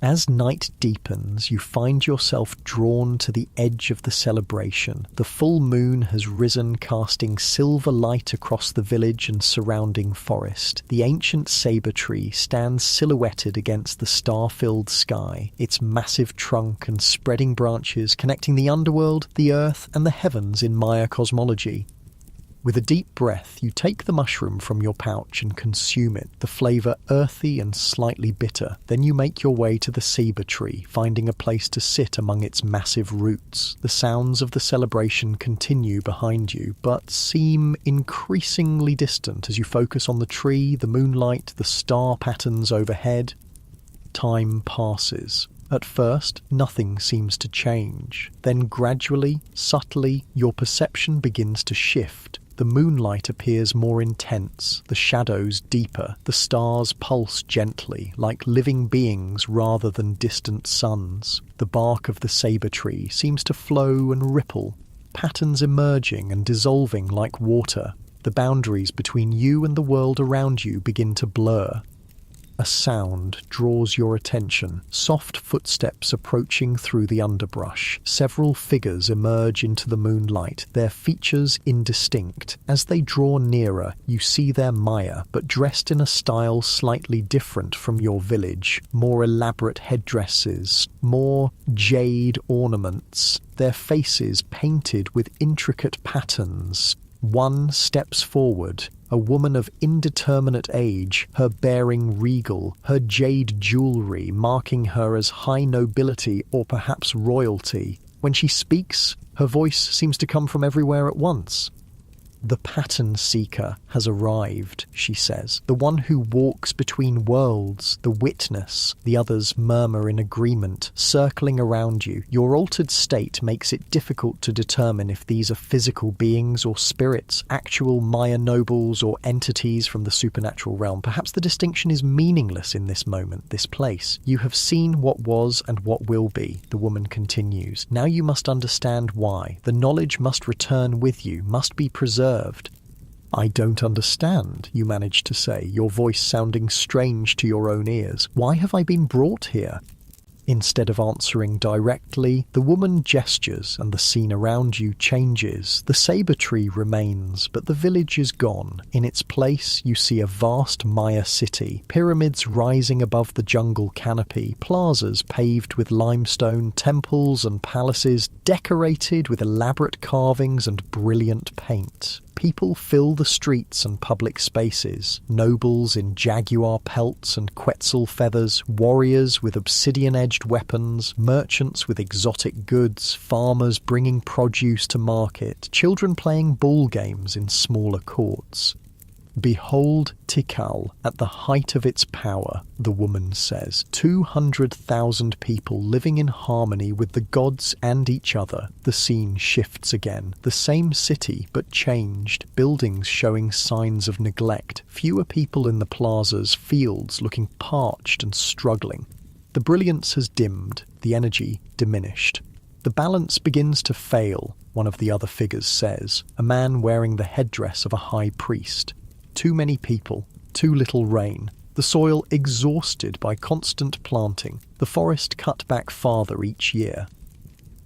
Speaker 1: As night deepens, you find yourself drawn to the edge of the celebration. The full moon has risen, casting silver light across the village and surrounding forest. The ancient sabre tree stands silhouetted against the star-filled sky, its massive trunk and spreading branches connecting the underworld, the earth, and the heavens in Maya cosmology. With a deep breath, you take the mushroom from your pouch and consume it, the flavour earthy and slightly bitter. Then you make your way to the sabre tree, finding a place to sit among its massive roots. The sounds of the celebration continue behind you, but seem increasingly distant as you focus on the tree, the moonlight, the star patterns overhead. Time passes. At first, nothing seems to change. Then gradually, subtly, your perception begins to shift. The moonlight appears more intense, the shadows deeper, the stars pulse gently, like living beings rather than distant suns. The bark of the sabre tree seems to flow and ripple, patterns emerging and dissolving like water. The boundaries between you and the world around you begin to blur. A sound draws your attention. Soft footsteps approaching through the underbrush. Several figures emerge into the moonlight, their features indistinct. As they draw nearer, you see their Maya, but dressed in a style slightly different from your village. More elaborate headdresses, more jade ornaments, their faces painted with intricate patterns. One steps forward, a woman of indeterminate age, her bearing regal, her jade jewellery marking her as high nobility or perhaps royalty. When she speaks, her voice seems to come from everywhere at once. "The pattern seeker has arrived," she says. "The one who walks between worlds, the witness." The others murmur in agreement, circling around you. Your altered state makes it difficult to determine if these are physical beings or spirits, actual Maya nobles or entities from the supernatural realm. Perhaps the distinction is meaningless in this moment, this place. "You have seen what was and what will be," the woman continues. "Now you must understand why. The knowledge must return with you, must be preserved." "I don't understand," you manage to say, your voice sounding strange to your own ears. "Why have I been brought here?" Instead of answering directly, the woman gestures and the scene around you changes. The saber tree remains, but the village is gone. In its place, you see a vast Maya city, pyramids rising above the jungle canopy, plazas paved with limestone, temples and palaces decorated with elaborate carvings and brilliant paint. People fill the streets and public spaces, nobles in jaguar pelts and quetzal feathers, warriors with obsidian-edged weapons, merchants with exotic goods, farmers bringing produce to market, children playing ball games in smaller courts. "Behold Tikal at the height of its power," the woman says. 200,000 people living in harmony with the gods and each other. The scene shifts again. The same city, but changed. Buildings showing signs of neglect. Fewer people in the plazas, fields looking parched and struggling. The brilliance has dimmed, the energy diminished. "The balance begins to fail," one of the other figures says, a man wearing the headdress of a high priest. Too many people, too little rain, the soil exhausted by constant planting, the forest cut back farther each year.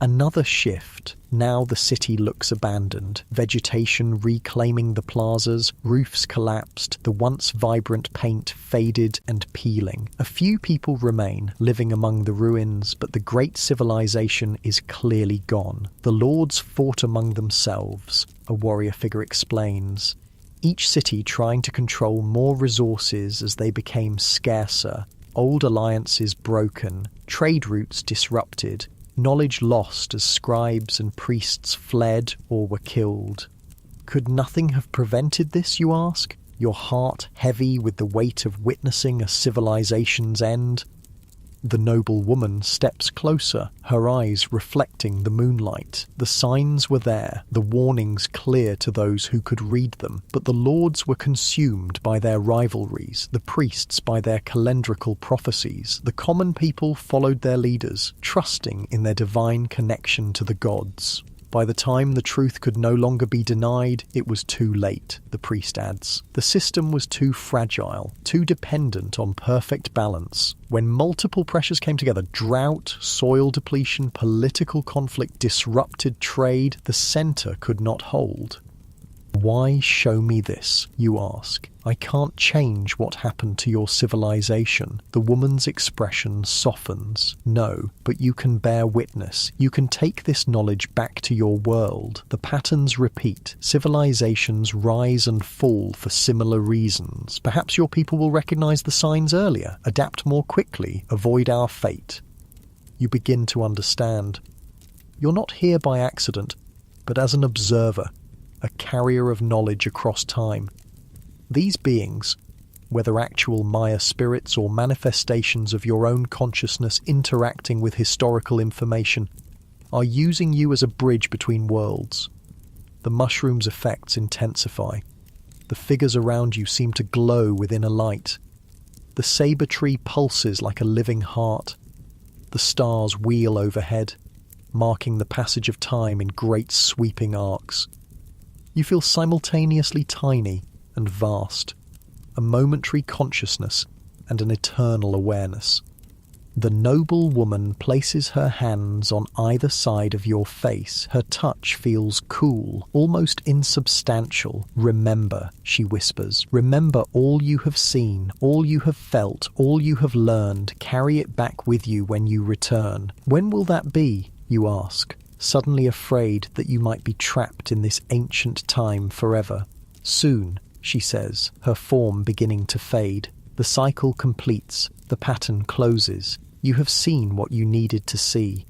Speaker 1: Another shift. Now the city looks abandoned, vegetation reclaiming the plazas, roofs collapsed, the once vibrant paint faded and peeling. A few people remain, living among the ruins, but the great civilization is clearly gone. "The lords fought among themselves," a warrior figure explains. Each city trying to control more resources as they became scarcer, old alliances broken, trade routes disrupted, knowledge lost as scribes and priests fled or were killed. Could nothing have prevented this, you ask? Your heart heavy with the weight of witnessing a civilization's end? The noble woman steps closer, her eyes reflecting the moonlight. The signs were there, the warnings clear to those who could read them, but the lords were consumed by their rivalries, the priests by their calendrical prophecies. The common people followed their leaders, trusting in their divine connection to the gods. By the time the truth could no longer be denied, it was too late, the priest adds. The system was too fragile, too dependent on perfect balance. When multiple pressures came together, drought, soil depletion, political conflict, disrupted trade, the center could not hold. "Why show me this?" you ask. "I can't change what happened to your civilization." The woman's expression softens. "No, but you can bear witness. You can take this knowledge back to your world. The patterns repeat. Civilizations rise and fall for similar reasons. Perhaps your people will recognize the signs earlier, adapt more quickly, avoid our fate." You begin to understand. You're not here by accident, but as an observer, a carrier of knowledge across time. These beings, whether actual Maya spirits or manifestations of your own consciousness interacting with historical information, are using you as a bridge between worlds. The mushroom's effects intensify. The figures around you seem to glow within a light. The saber tree pulses like a living heart. The stars wheel overhead, marking the passage of time in great sweeping arcs. You feel simultaneously tiny and vast, a momentary consciousness and an eternal awareness. The noble woman places her hands on either side of your face. Her touch feels cool, almost insubstantial. "Remember," she whispers. "Remember all you have seen, all you have felt, all you have learned. Carry it back with you when you return." "When will that be?" you ask, suddenly afraid that you might be trapped in this ancient time forever. "Soon," she says, her form beginning to fade. The cycle completes, the pattern closes. You have seen what you needed to see.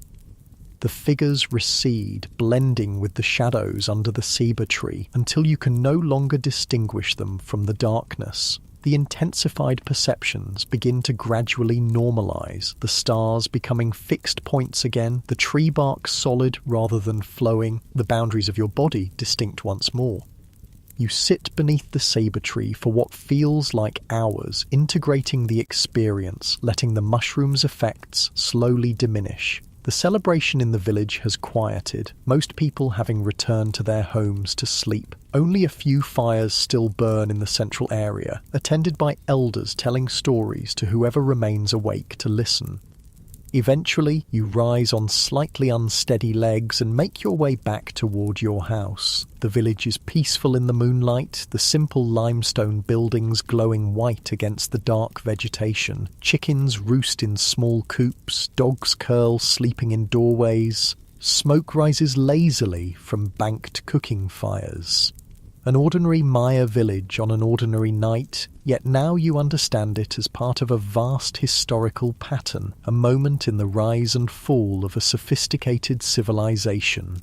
Speaker 1: The figures recede, blending with the shadows under the ceiba tree, until you can no longer distinguish them from the darkness. The intensified perceptions begin to gradually normalize, the stars becoming fixed points again, the tree bark solid rather than flowing, the boundaries of your body distinct once more. You sit beneath the ceiba tree for what feels like hours, integrating the experience, letting the mushroom's effects slowly diminish. The celebration in the village has quieted, most people having returned to their homes to sleep. Only a few fires still burn in the central area, attended by elders telling stories to whoever remains awake to listen. Eventually, you rise on slightly unsteady legs and make your way back toward your house. The village is peaceful in the moonlight, the simple limestone buildings glowing white against the dark vegetation. Chickens roost in small coops, dogs curl sleeping in doorways. Smoke rises lazily from banked cooking fires. An ordinary Maya village on an ordinary night, yet now you understand it as part of a vast historical pattern, a moment in the rise and fall of a sophisticated civilization.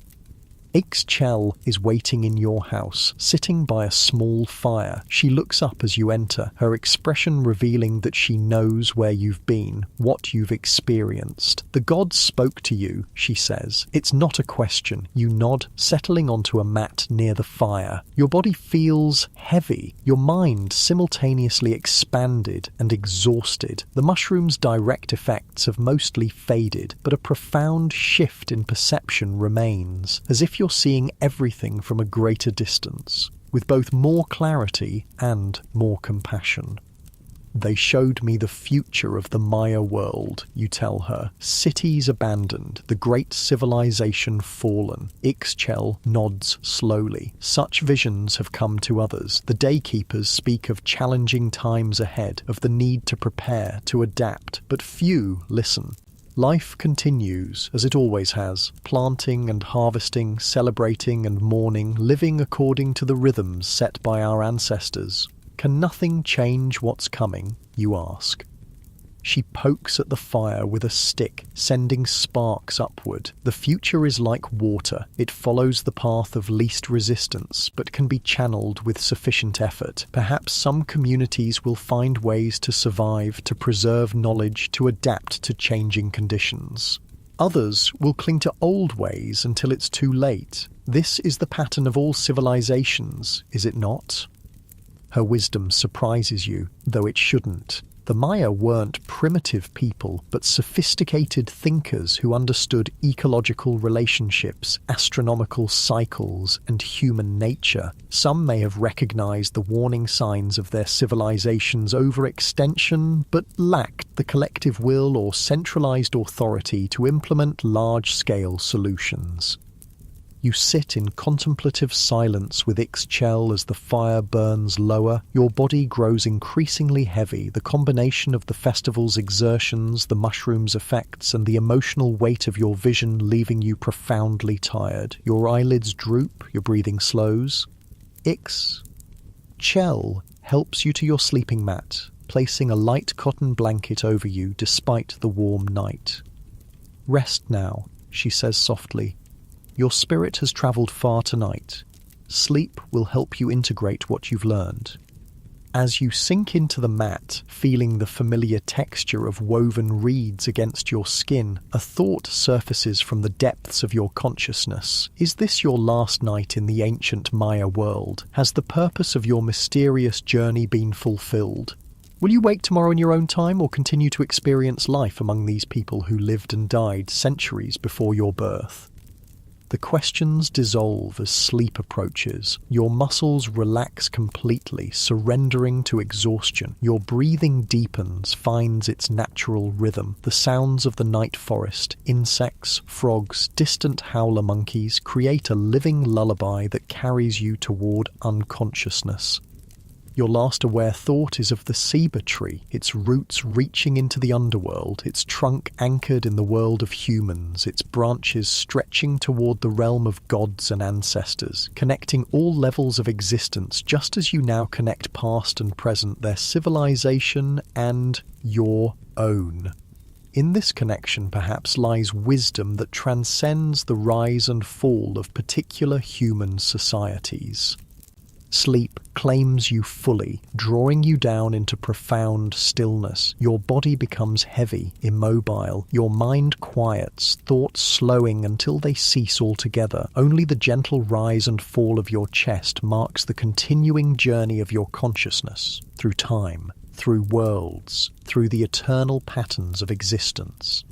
Speaker 1: Ixchel is waiting in your house, sitting by a small fire. She looks up as you enter, her expression revealing that she knows where you've been, what you've experienced. "The gods spoke to you," she says. "It's not a question." You nod, settling onto a mat near the fire. Your body feels heavy, your mind simultaneously expanded and exhausted. The mushroom's direct effects have mostly faded, but a profound shift in perception remains, as if you're seeing everything from a greater distance, with both more clarity and more compassion. "They showed me the future of the Maya world," you tell her. "Cities abandoned, the great civilization fallen." Ixchel nods slowly. "Such visions have come to others. The Daykeepers speak of challenging times ahead, of the need to prepare, to adapt, but few listen. Life continues, as it always has, planting and harvesting, celebrating and mourning, living according to the rhythms set by our ancestors. Can nothing change what's coming, you ask? She pokes at the fire with a stick, sending sparks upward. The future is like water. It follows the path of least resistance, but can be channeled with sufficient effort. Perhaps some communities will find ways to survive, to preserve knowledge, to adapt to changing conditions. Others will cling to old ways until it's too late. This is the pattern of all civilizations, is it not? Her wisdom surprises you, though it shouldn't. The Maya weren't primitive people, but sophisticated thinkers who understood ecological relationships, astronomical cycles, and human nature. Some may have recognized the warning signs of their civilization's overextension, but lacked the collective will or centralized authority to implement large-scale solutions. You sit in contemplative silence with Ixchel as the fire burns lower. Your body grows increasingly heavy, the combination of the festival's exertions, the mushroom's effects, and the emotional weight of your vision leaving you profoundly tired. Your eyelids droop, your breathing slows. Ixchel helps you to your sleeping mat, placing a light cotton blanket over you despite the warm night. "Rest now," she says softly. "Your spirit has travelled far tonight. Sleep will help you integrate what you've learned." As you sink into the mat, feeling the familiar texture of woven reeds against your skin, a thought surfaces from the depths of your consciousness. Is this your last night in the ancient Maya world? Has the purpose of your mysterious journey been fulfilled? Will you wake tomorrow in your own time or continue to experience life among these people who lived and died centuries before your birth? The questions dissolve as sleep approaches. Your muscles relax completely, surrendering to exhaustion. Your breathing deepens, finds its natural rhythm. The sounds of the night forest, insects, frogs, distant howler monkeys create a living lullaby that carries you toward unconsciousness. Your last aware thought is of the ceiba tree, its roots reaching into the underworld, its trunk anchored in the world of humans, its branches stretching toward the realm of gods and ancestors, connecting all levels of existence just as you now connect past and present, their civilization and your own. In this connection perhaps lies wisdom that transcends the rise and fall of particular human societies. Sleep claims you fully, drawing you down into profound stillness. Your body becomes heavy, immobile. Your mind quiets, thoughts slowing until they cease altogether. Only the gentle rise and fall of your chest marks the continuing journey of your consciousness, through time, through worlds, through the eternal patterns of existence.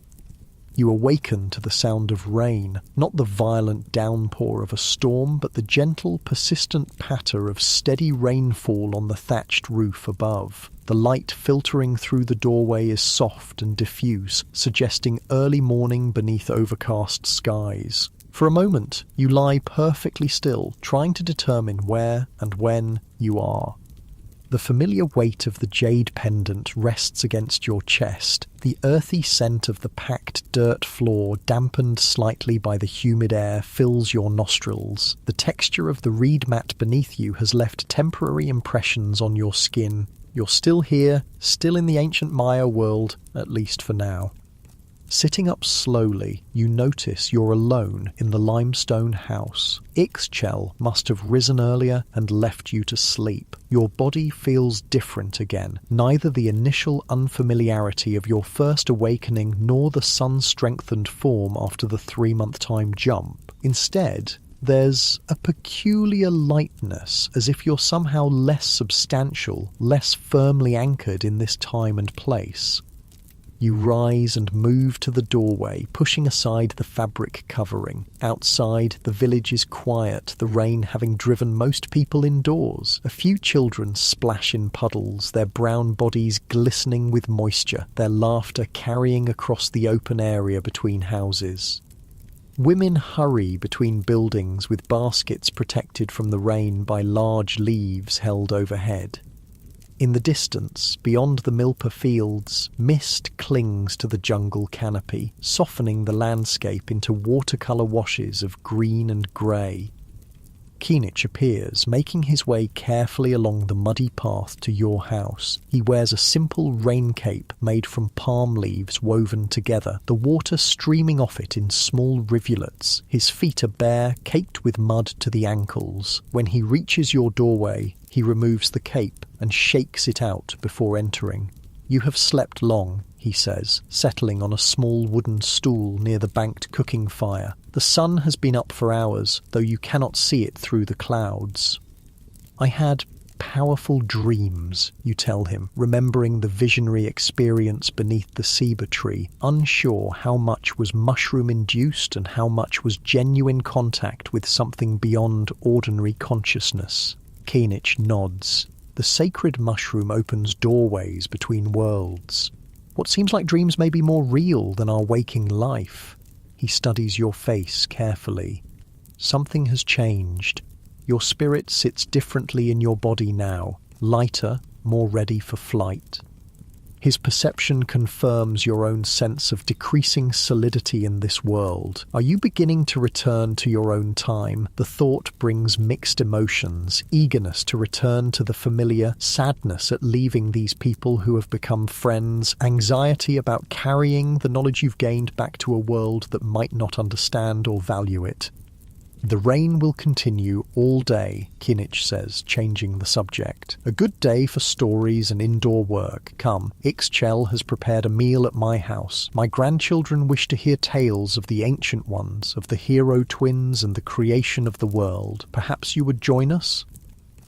Speaker 1: You awaken to the sound of rain, not the violent downpour of a storm, but the gentle, persistent patter of steady rainfall on the thatched roof above. The light filtering through the doorway is soft and diffuse, suggesting early morning beneath overcast skies. For a moment, you lie perfectly still, trying to determine where and when you are. The familiar weight of the jade pendant rests against your chest, the earthy scent of the packed dirt floor, dampened slightly by the humid air, fills your nostrils. The texture of the reed mat beneath you has left temporary impressions on your skin. You're still here, still in the ancient Maya world, at least for now. Sitting up slowly, you notice you're alone in the limestone house. Ixchel must have risen earlier and left you to sleep. Your body feels different again. Neither the initial unfamiliarity of your first awakening nor the sun-strengthened form after the 3-month time jump. Instead, there's a peculiar lightness, as if you're somehow less substantial, less firmly anchored in this time and place. You rise and move to the doorway, pushing aside the fabric covering. Outside, the village is quiet, the rain having driven most people indoors. A few children splash in puddles, their brown bodies glistening with moisture, their laughter carrying across the open area between houses. Women hurry between buildings with baskets protected from the rain by large leaves held overhead. In the distance, beyond the milpa fields, mist clings to the jungle canopy, softening the landscape into watercolour washes of green and grey. Kinich appears, making his way carefully along the muddy path to your house. He wears a simple rain cape made from palm leaves woven together, the water streaming off it in small rivulets. His feet are bare, caked with mud to the ankles. When he reaches your doorway, he removes the cape and shakes it out before entering. "You have slept long," he says, settling on a small wooden stool near the banked cooking fire. "The sun has been up for hours, though you cannot see it through the clouds." "I had powerful dreams," you tell him, remembering the visionary experience beneath the ceiba tree, unsure how much was mushroom-induced and how much was genuine contact with something beyond ordinary consciousness. Kinich nods. The sacred mushroom opens doorways between worlds. What seems like dreams may be more real than our waking life. He studies your face carefully. Something has changed. Your spirit sits differently in your body now, lighter, more ready for flight. His perception confirms your own sense of decreasing solidity in this world. Are you beginning to return to your own time? The thought brings mixed emotions, eagerness to return to the familiar, sadness at leaving these people who have become friends, anxiety about carrying the knowledge you've gained back to a world that might not understand or value it. "The rain will continue all day," Kinich says, changing the subject. "A good day for stories and indoor work. Come, Ixchel has prepared a meal at my house. My grandchildren wish to hear tales of the ancient ones, of the hero twins and the creation of the world. Perhaps you would join us?"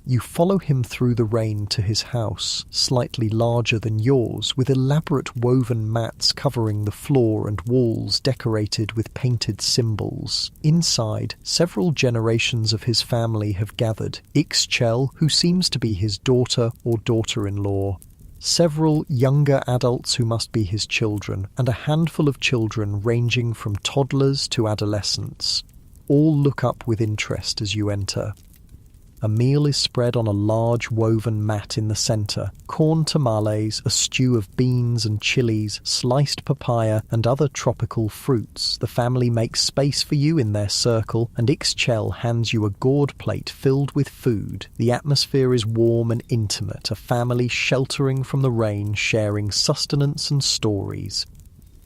Speaker 1: You follow him through the rain to his house, slightly larger than yours, with elaborate woven mats covering the floor and walls decorated with painted symbols. Inside, several generations of his family have gathered. Ixchel, who seems to be his daughter or daughter-in-law, several younger adults who must be his children, and a handful of children ranging from toddlers to adolescents. All look up with interest as you enter. A meal is spread on a large woven mat in the centre. Corn tamales, a stew of beans and chilies, sliced papaya and other tropical fruits. The family makes space for you in their circle, and Ixchel hands you a gourd plate filled with food. The atmosphere is warm and intimate, a family sheltering from the rain, sharing sustenance and stories.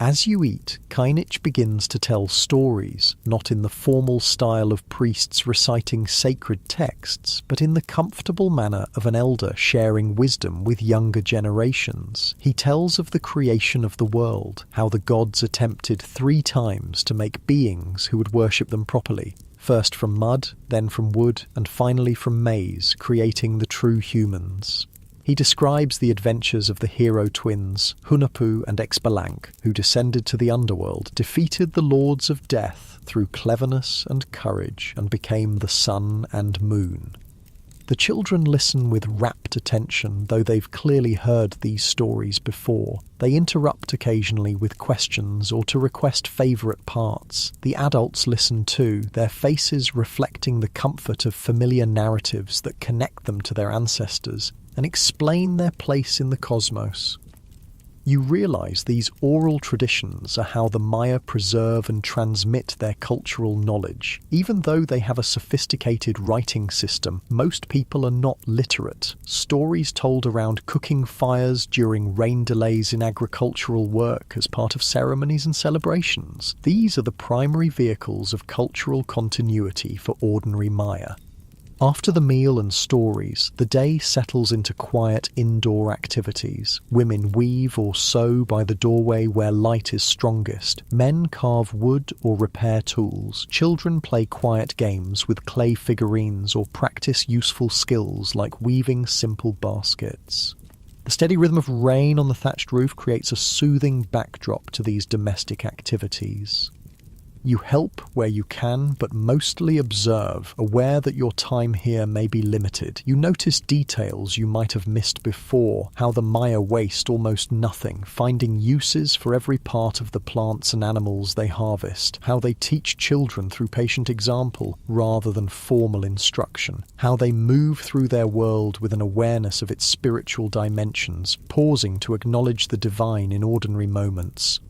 Speaker 1: As you eat, Kainich begins to tell stories, not in the formal style of priests reciting sacred texts, but in the comfortable manner of an elder sharing wisdom with younger generations. He tells of the creation of the world, how the gods attempted 3 times to make beings who would worship them properly, first from mud, then from wood, and finally from maize, creating the true humans. He describes the adventures of the hero twins, Hunahpu and Xbalanque, who descended to the underworld, defeated the lords of death through cleverness and courage, and became the sun and moon. The children listen with rapt attention, though they've clearly heard these stories before. They interrupt occasionally with questions or to request favourite parts. The adults listen too, their faces reflecting the comfort of familiar narratives that connect them to their ancestors and explain their place in the cosmos. You realise these oral traditions are how the Maya preserve and transmit their cultural knowledge. Even though they have a sophisticated writing system, most people are not literate. Stories told around cooking fires during rain delays in agricultural work as part of ceremonies and celebrations. These are the primary vehicles of cultural continuity for ordinary Maya. After the meal and stories, the day settles into quiet indoor activities. Women weave or sew by the doorway where light is strongest. Men carve wood or repair tools. Children play quiet games with clay figurines or practice useful skills like weaving simple baskets. The steady rhythm of rain on the thatched roof creates a soothing backdrop to these domestic activities. You help where you can, but mostly observe, aware that your time here may be limited. You notice details you might have missed before, how the Maya waste almost nothing, finding uses for every part of the plants and animals they harvest, how they teach children through patient example rather than formal instruction, how they move through their world with an awareness of its spiritual dimensions, pausing to acknowledge the divine in ordinary moments.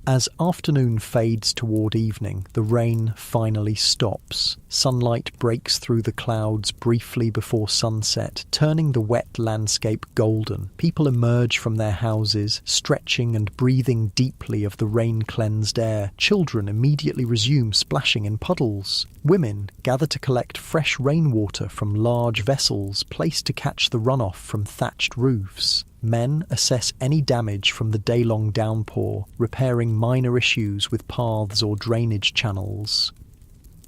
Speaker 1: As afternoon fades toward evening, the rain finally stops. Sunlight breaks through the clouds briefly before sunset, turning the wet landscape golden. People emerge from their houses, stretching and breathing deeply of the rain-cleansed air. Children immediately resume splashing in puddles. Women gather to collect fresh rainwater from large vessels placed to catch the runoff from thatched roofs. Men assess any damage from the day-long downpour, repairing minor issues with paths or drainage channels.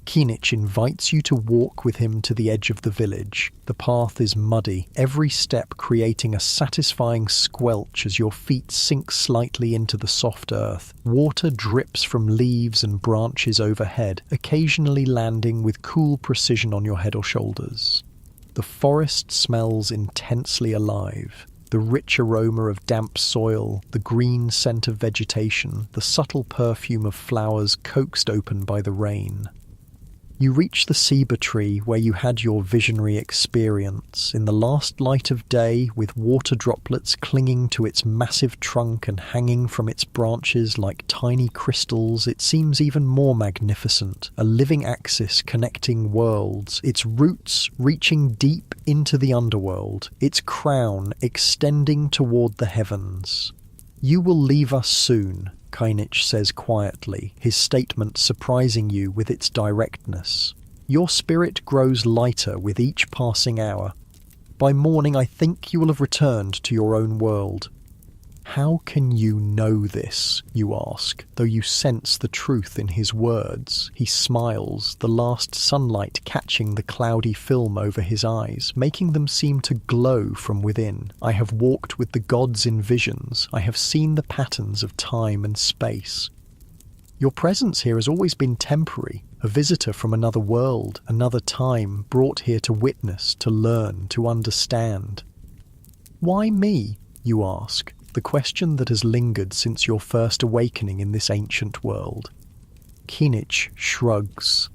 Speaker 1: Kainich invites you to walk with him to the edge of the village. The path is muddy, every step creating a satisfying squelch as your feet sink slightly into the soft earth. Water drips from leaves and branches overhead, occasionally landing with cool precision on your head or shoulders. The forest smells intensely alive. The rich aroma of damp soil, the green scent of vegetation, the subtle perfume of flowers coaxed open by the rain. You reach the ceiba tree where you had your visionary experience. In the last light of day, with water droplets clinging to its massive trunk and hanging from its branches like tiny crystals, it seems even more magnificent, a living axis connecting worlds, its roots reaching deep into the underworld, its crown extending toward the heavens. "You will leave us soon," Kainich says quietly, his statement surprising you with its directness. "Your spirit grows lighter with each passing hour. By morning I think you will have returned to your own world." How can you know this, you ask, though you sense the truth in his words? He smiles, the last sunlight catching the cloudy film over his eyes, making them seem to glow from within. I have walked with the gods in visions. I have seen the patterns of time and space. Your presence here has always been temporary, a visitor from another world, another time, brought here to witness, to learn, to understand. Why me, you ask, the question that has lingered since your first awakening in this ancient world. Kinich shrugs.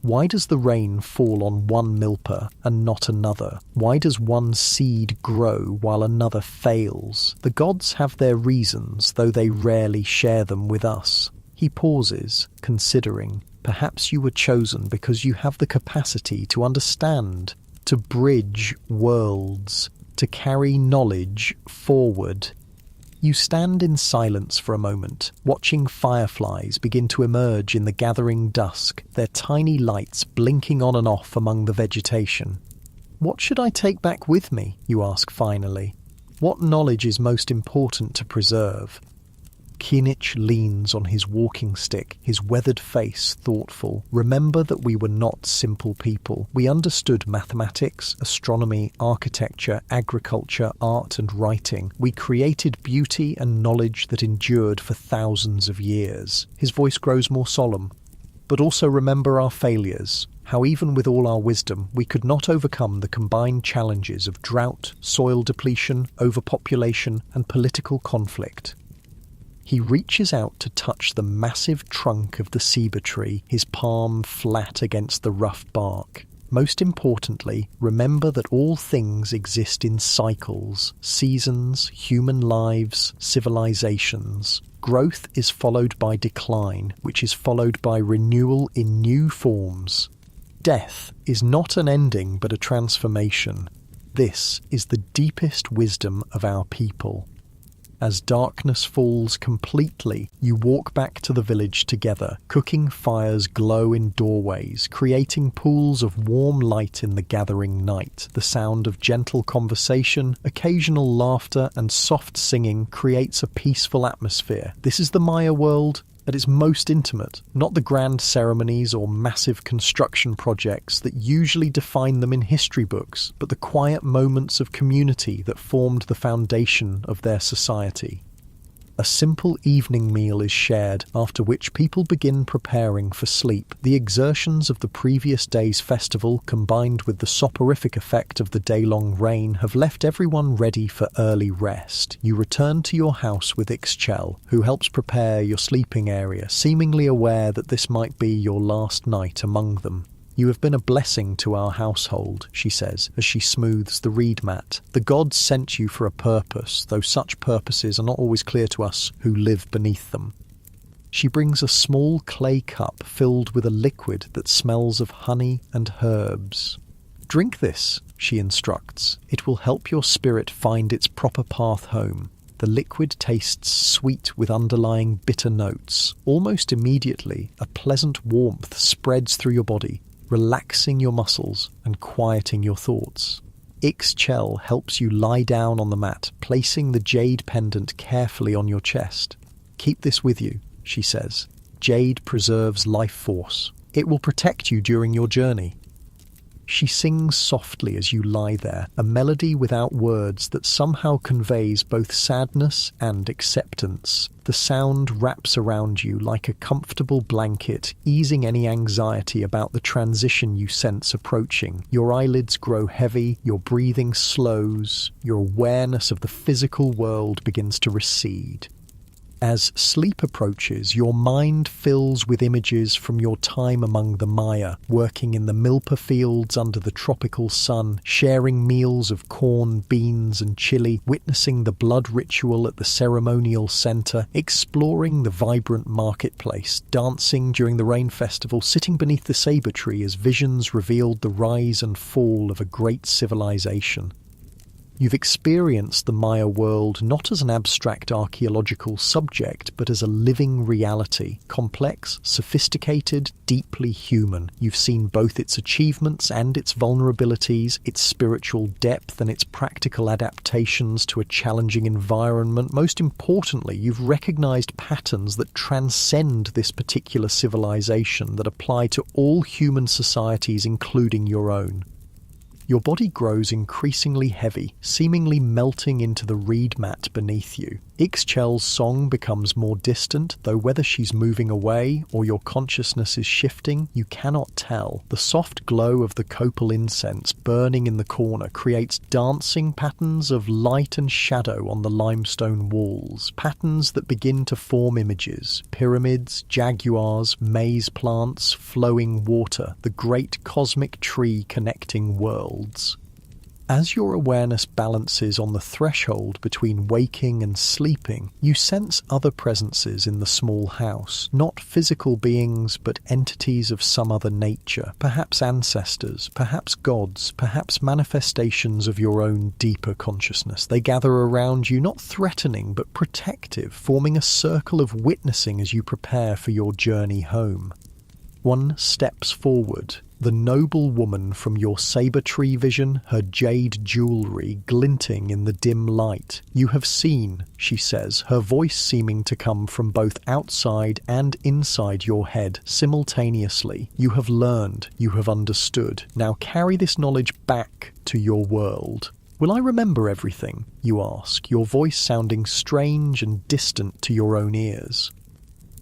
Speaker 1: Why does the rain fall on one milpa and not another? Why does one seed grow while another fails? The gods have their reasons, though they rarely share them with us. He pauses, considering. Perhaps you were chosen because you have the capacity to understand, to bridge worlds, to carry knowledge forward. You stand in silence for a moment, watching fireflies begin to emerge in the gathering dusk, their tiny lights blinking on and off among the vegetation. What should I take back with me, you ask finally? What knowledge is most important to preserve? Kinich leans on his walking stick, his weathered face thoughtful. Remember that we were not simple people. We understood mathematics, astronomy, architecture, agriculture, art and writing. We created beauty and knowledge that endured for thousands of years. His voice grows more solemn. But also remember our failures, how even with all our wisdom, we could not overcome the combined challenges of drought, soil depletion, overpopulation and political conflict. He reaches out to touch the massive trunk of the ceiba tree, his palm flat against the rough bark. Most importantly, remember that all things exist in cycles, seasons, human lives, civilizations. Growth is followed by decline, which is followed by renewal in new forms. Death is not an ending but a transformation. This is the deepest wisdom of our people. As darkness falls completely, you walk back to the village together. Cooking fires glow in doorways, creating pools of warm light in the gathering night. The sound of gentle conversation, occasional laughter, and soft singing creates a peaceful atmosphere. This is the Maya world at its most intimate, not the grand ceremonies or massive construction projects that usually define them in history books, but the quiet moments of community that formed the foundation of their society. A simple evening meal is shared, after which people begin preparing for sleep. The exertions of the previous day's festival, combined with the soporific effect of the day-long rain, have left everyone ready for early rest. You return to your house with Ixchel, who helps prepare your sleeping area, seemingly aware that this might be your last night among them. You have been a blessing to our household, she says, as she smooths the reed mat. The gods sent you for a purpose, though such purposes are not always clear to us who live beneath them. She brings a small clay cup filled with a liquid that smells of honey and herbs. Drink this, she instructs. It will help your spirit find its proper path home. The liquid tastes sweet with underlying bitter notes. Almost immediately, a pleasant warmth spreads through your body, relaxing your muscles and quieting your thoughts. Ixchel helps you lie down on the mat, placing the jade pendant carefully on your chest. Keep this with you, she says. Jade preserves life force. It will protect you during your journey. She sings softly as you lie there, a melody without words that somehow conveys both sadness and acceptance. The sound wraps around you like a comfortable blanket, easing any anxiety about the transition you sense approaching. Your eyelids grow heavy, your breathing slows, your awareness of the physical world begins to recede. As sleep approaches, your mind fills with images from your time among the Maya, working in the milpa fields under the tropical sun, sharing meals of corn, beans and chili, witnessing the blood ritual at the ceremonial center, exploring the vibrant marketplace, dancing during the rain festival, sitting beneath the ceiba tree as visions revealed the rise and fall of a great civilization. You've experienced the Maya world not as an abstract archaeological subject, but as a living reality, complex, sophisticated, deeply human. You've seen both its achievements and its vulnerabilities, its spiritual depth and its practical adaptations to a challenging environment. Most importantly, you've recognized patterns that transcend this particular civilization, that apply to all human societies, including your own. Your body grows increasingly heavy, seemingly melting into the reed mat beneath you. Ixchel's song becomes more distant, though whether she's moving away or your consciousness is shifting, you cannot tell. The soft glow of the copal incense burning in the corner creates dancing patterns of light and shadow on the limestone walls, patterns that begin to form images: pyramids, jaguars, maize plants, flowing water, the great cosmic tree connecting worlds. As your awareness balances on the threshold between waking and sleeping, you sense other presences in the small house, not physical beings but entities of some other nature, perhaps ancestors, perhaps gods, perhaps manifestations of your own deeper consciousness. They gather around you, not threatening but protective, forming a circle of witnessing as you prepare for your journey home. One steps forward. The noble woman from your saber tree vision, her jade jewelry glinting in the dim light. You have seen, she says, her voice seeming to come from both outside and inside your head simultaneously. You have learned, you have understood. Now carry this knowledge back to your world. Will I remember everything? You ask, your voice sounding strange and distant to your own ears.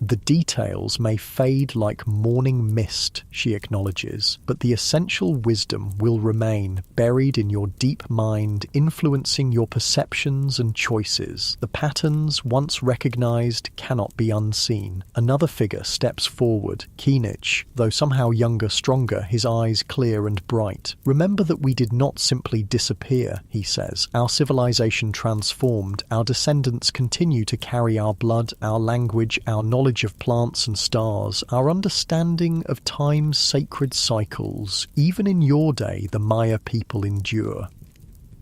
Speaker 1: The details may fade like morning mist, she acknowledges, but the essential wisdom will remain buried in your deep mind, influencing your perceptions and choices. The patterns, once recognized, cannot be unseen. Another figure steps forward, Keenich, though somehow younger, stronger, his eyes clear and bright. Remember that we did not simply disappear, he says. Our civilization transformed. Our descendants continue to carry our blood, our language, our knowledge of plants and stars, our understanding of time's sacred cycles. Even in your day, the Maya people endure.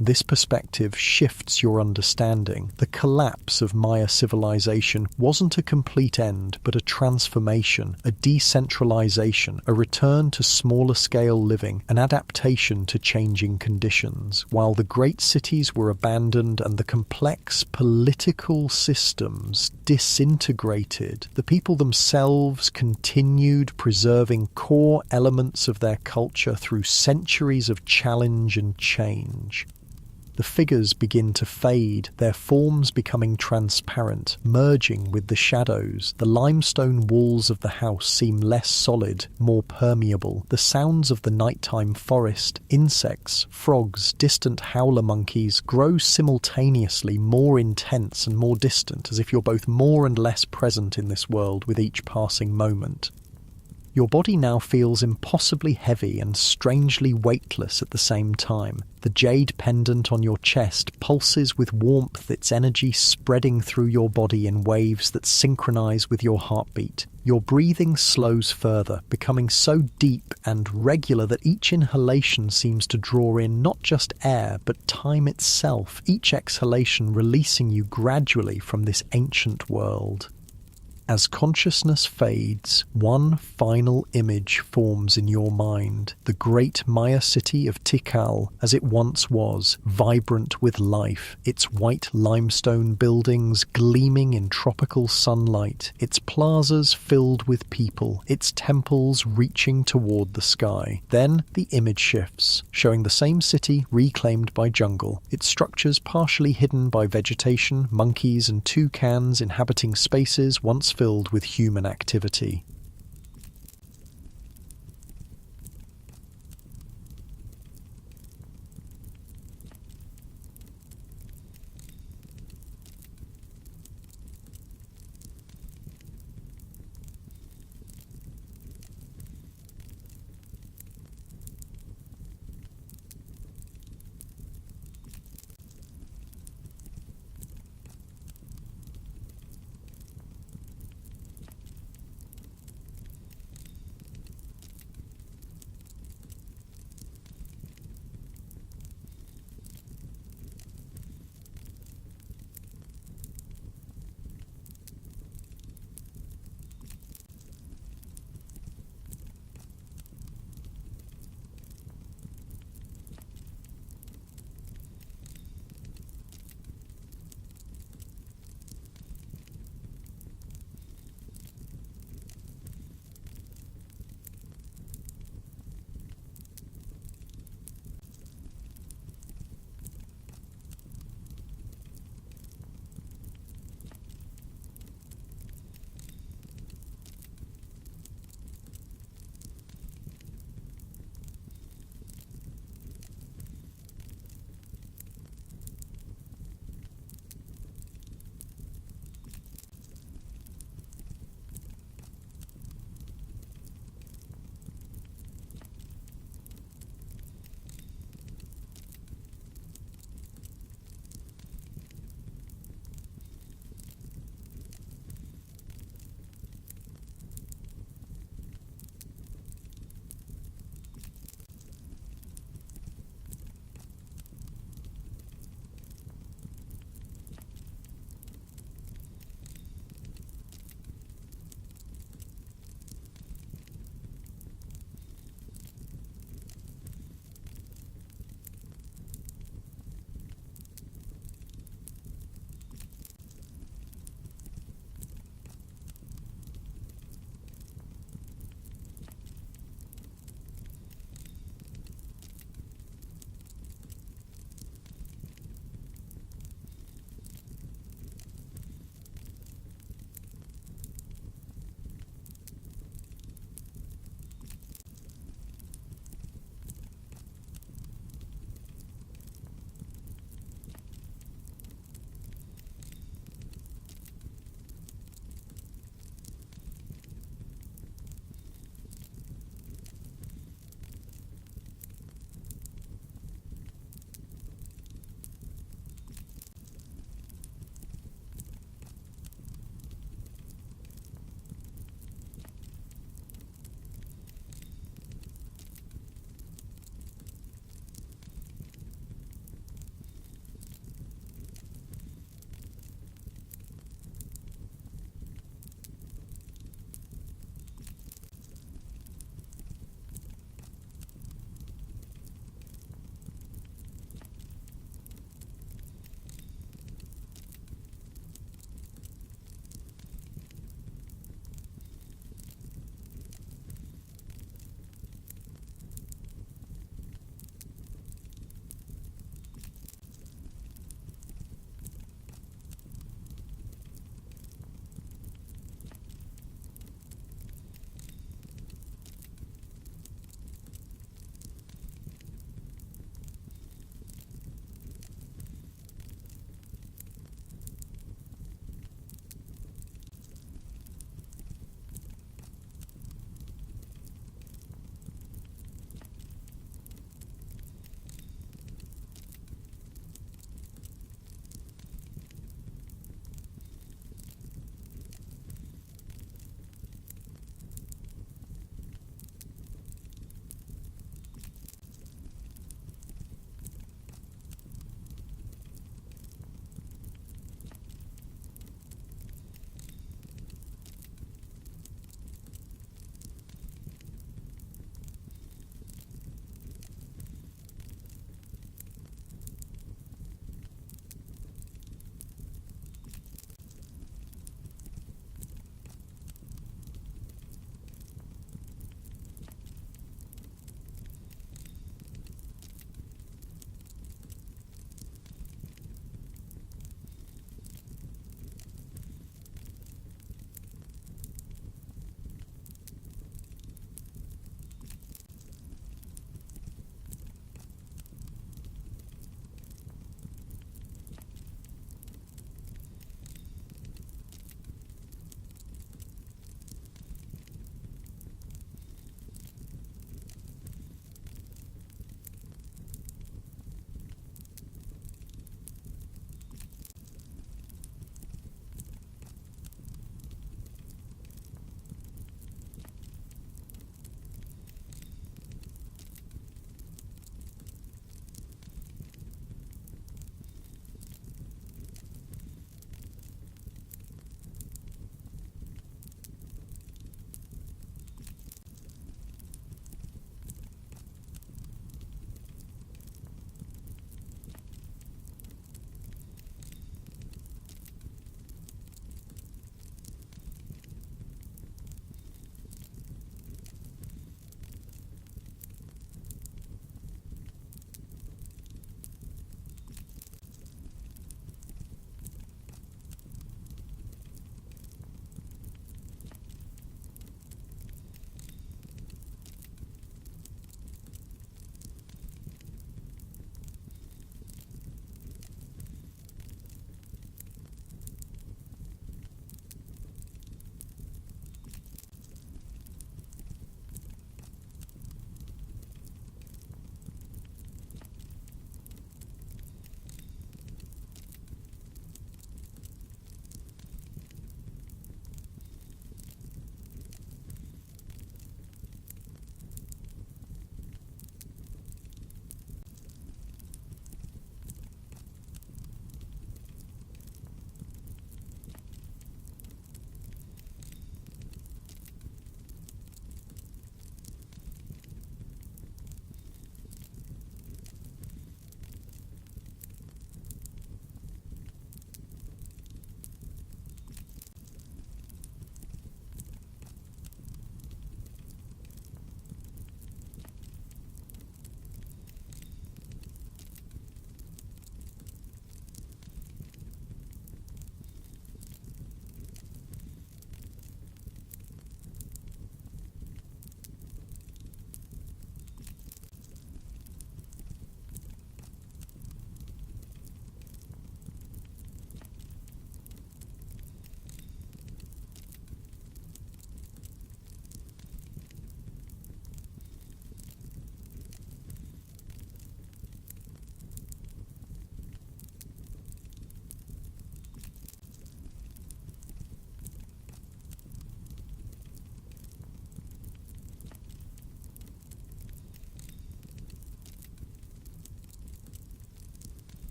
Speaker 1: This perspective shifts your understanding. The collapse of Maya civilization wasn't a complete end, but a transformation, a decentralization, a return to smaller-scale living, an adaptation to changing conditions. While the great cities were abandoned and the complex political systems disintegrated, the people themselves continued preserving core elements of their culture through centuries of challenge and change. The figures begin to fade, their forms becoming transparent, merging with the shadows. The limestone walls of the house seem less solid, more permeable. The sounds of the nighttime forest, insects, frogs, distant howler monkeys grow simultaneously more intense and more distant, as if you're both more and less present in this world with each passing moment. Your body now feels impossibly heavy and strangely weightless at the same time. The jade pendant on your chest pulses with warmth, its energy spreading through your body in waves that synchronize with your heartbeat. Your breathing slows further, becoming so deep and regular that each inhalation seems to draw in not just air, but time itself, each exhalation releasing you gradually from this ancient world. As consciousness fades, one final image forms in your mind. The great Maya city of Tikal, as it once was, vibrant with life, its white limestone buildings gleaming in tropical sunlight, its plazas filled with people, its temples reaching toward the sky. Then the image shifts, showing the same city reclaimed by jungle, its structures partially hidden by vegetation, monkeys and toucans inhabiting spaces once filled with human activity.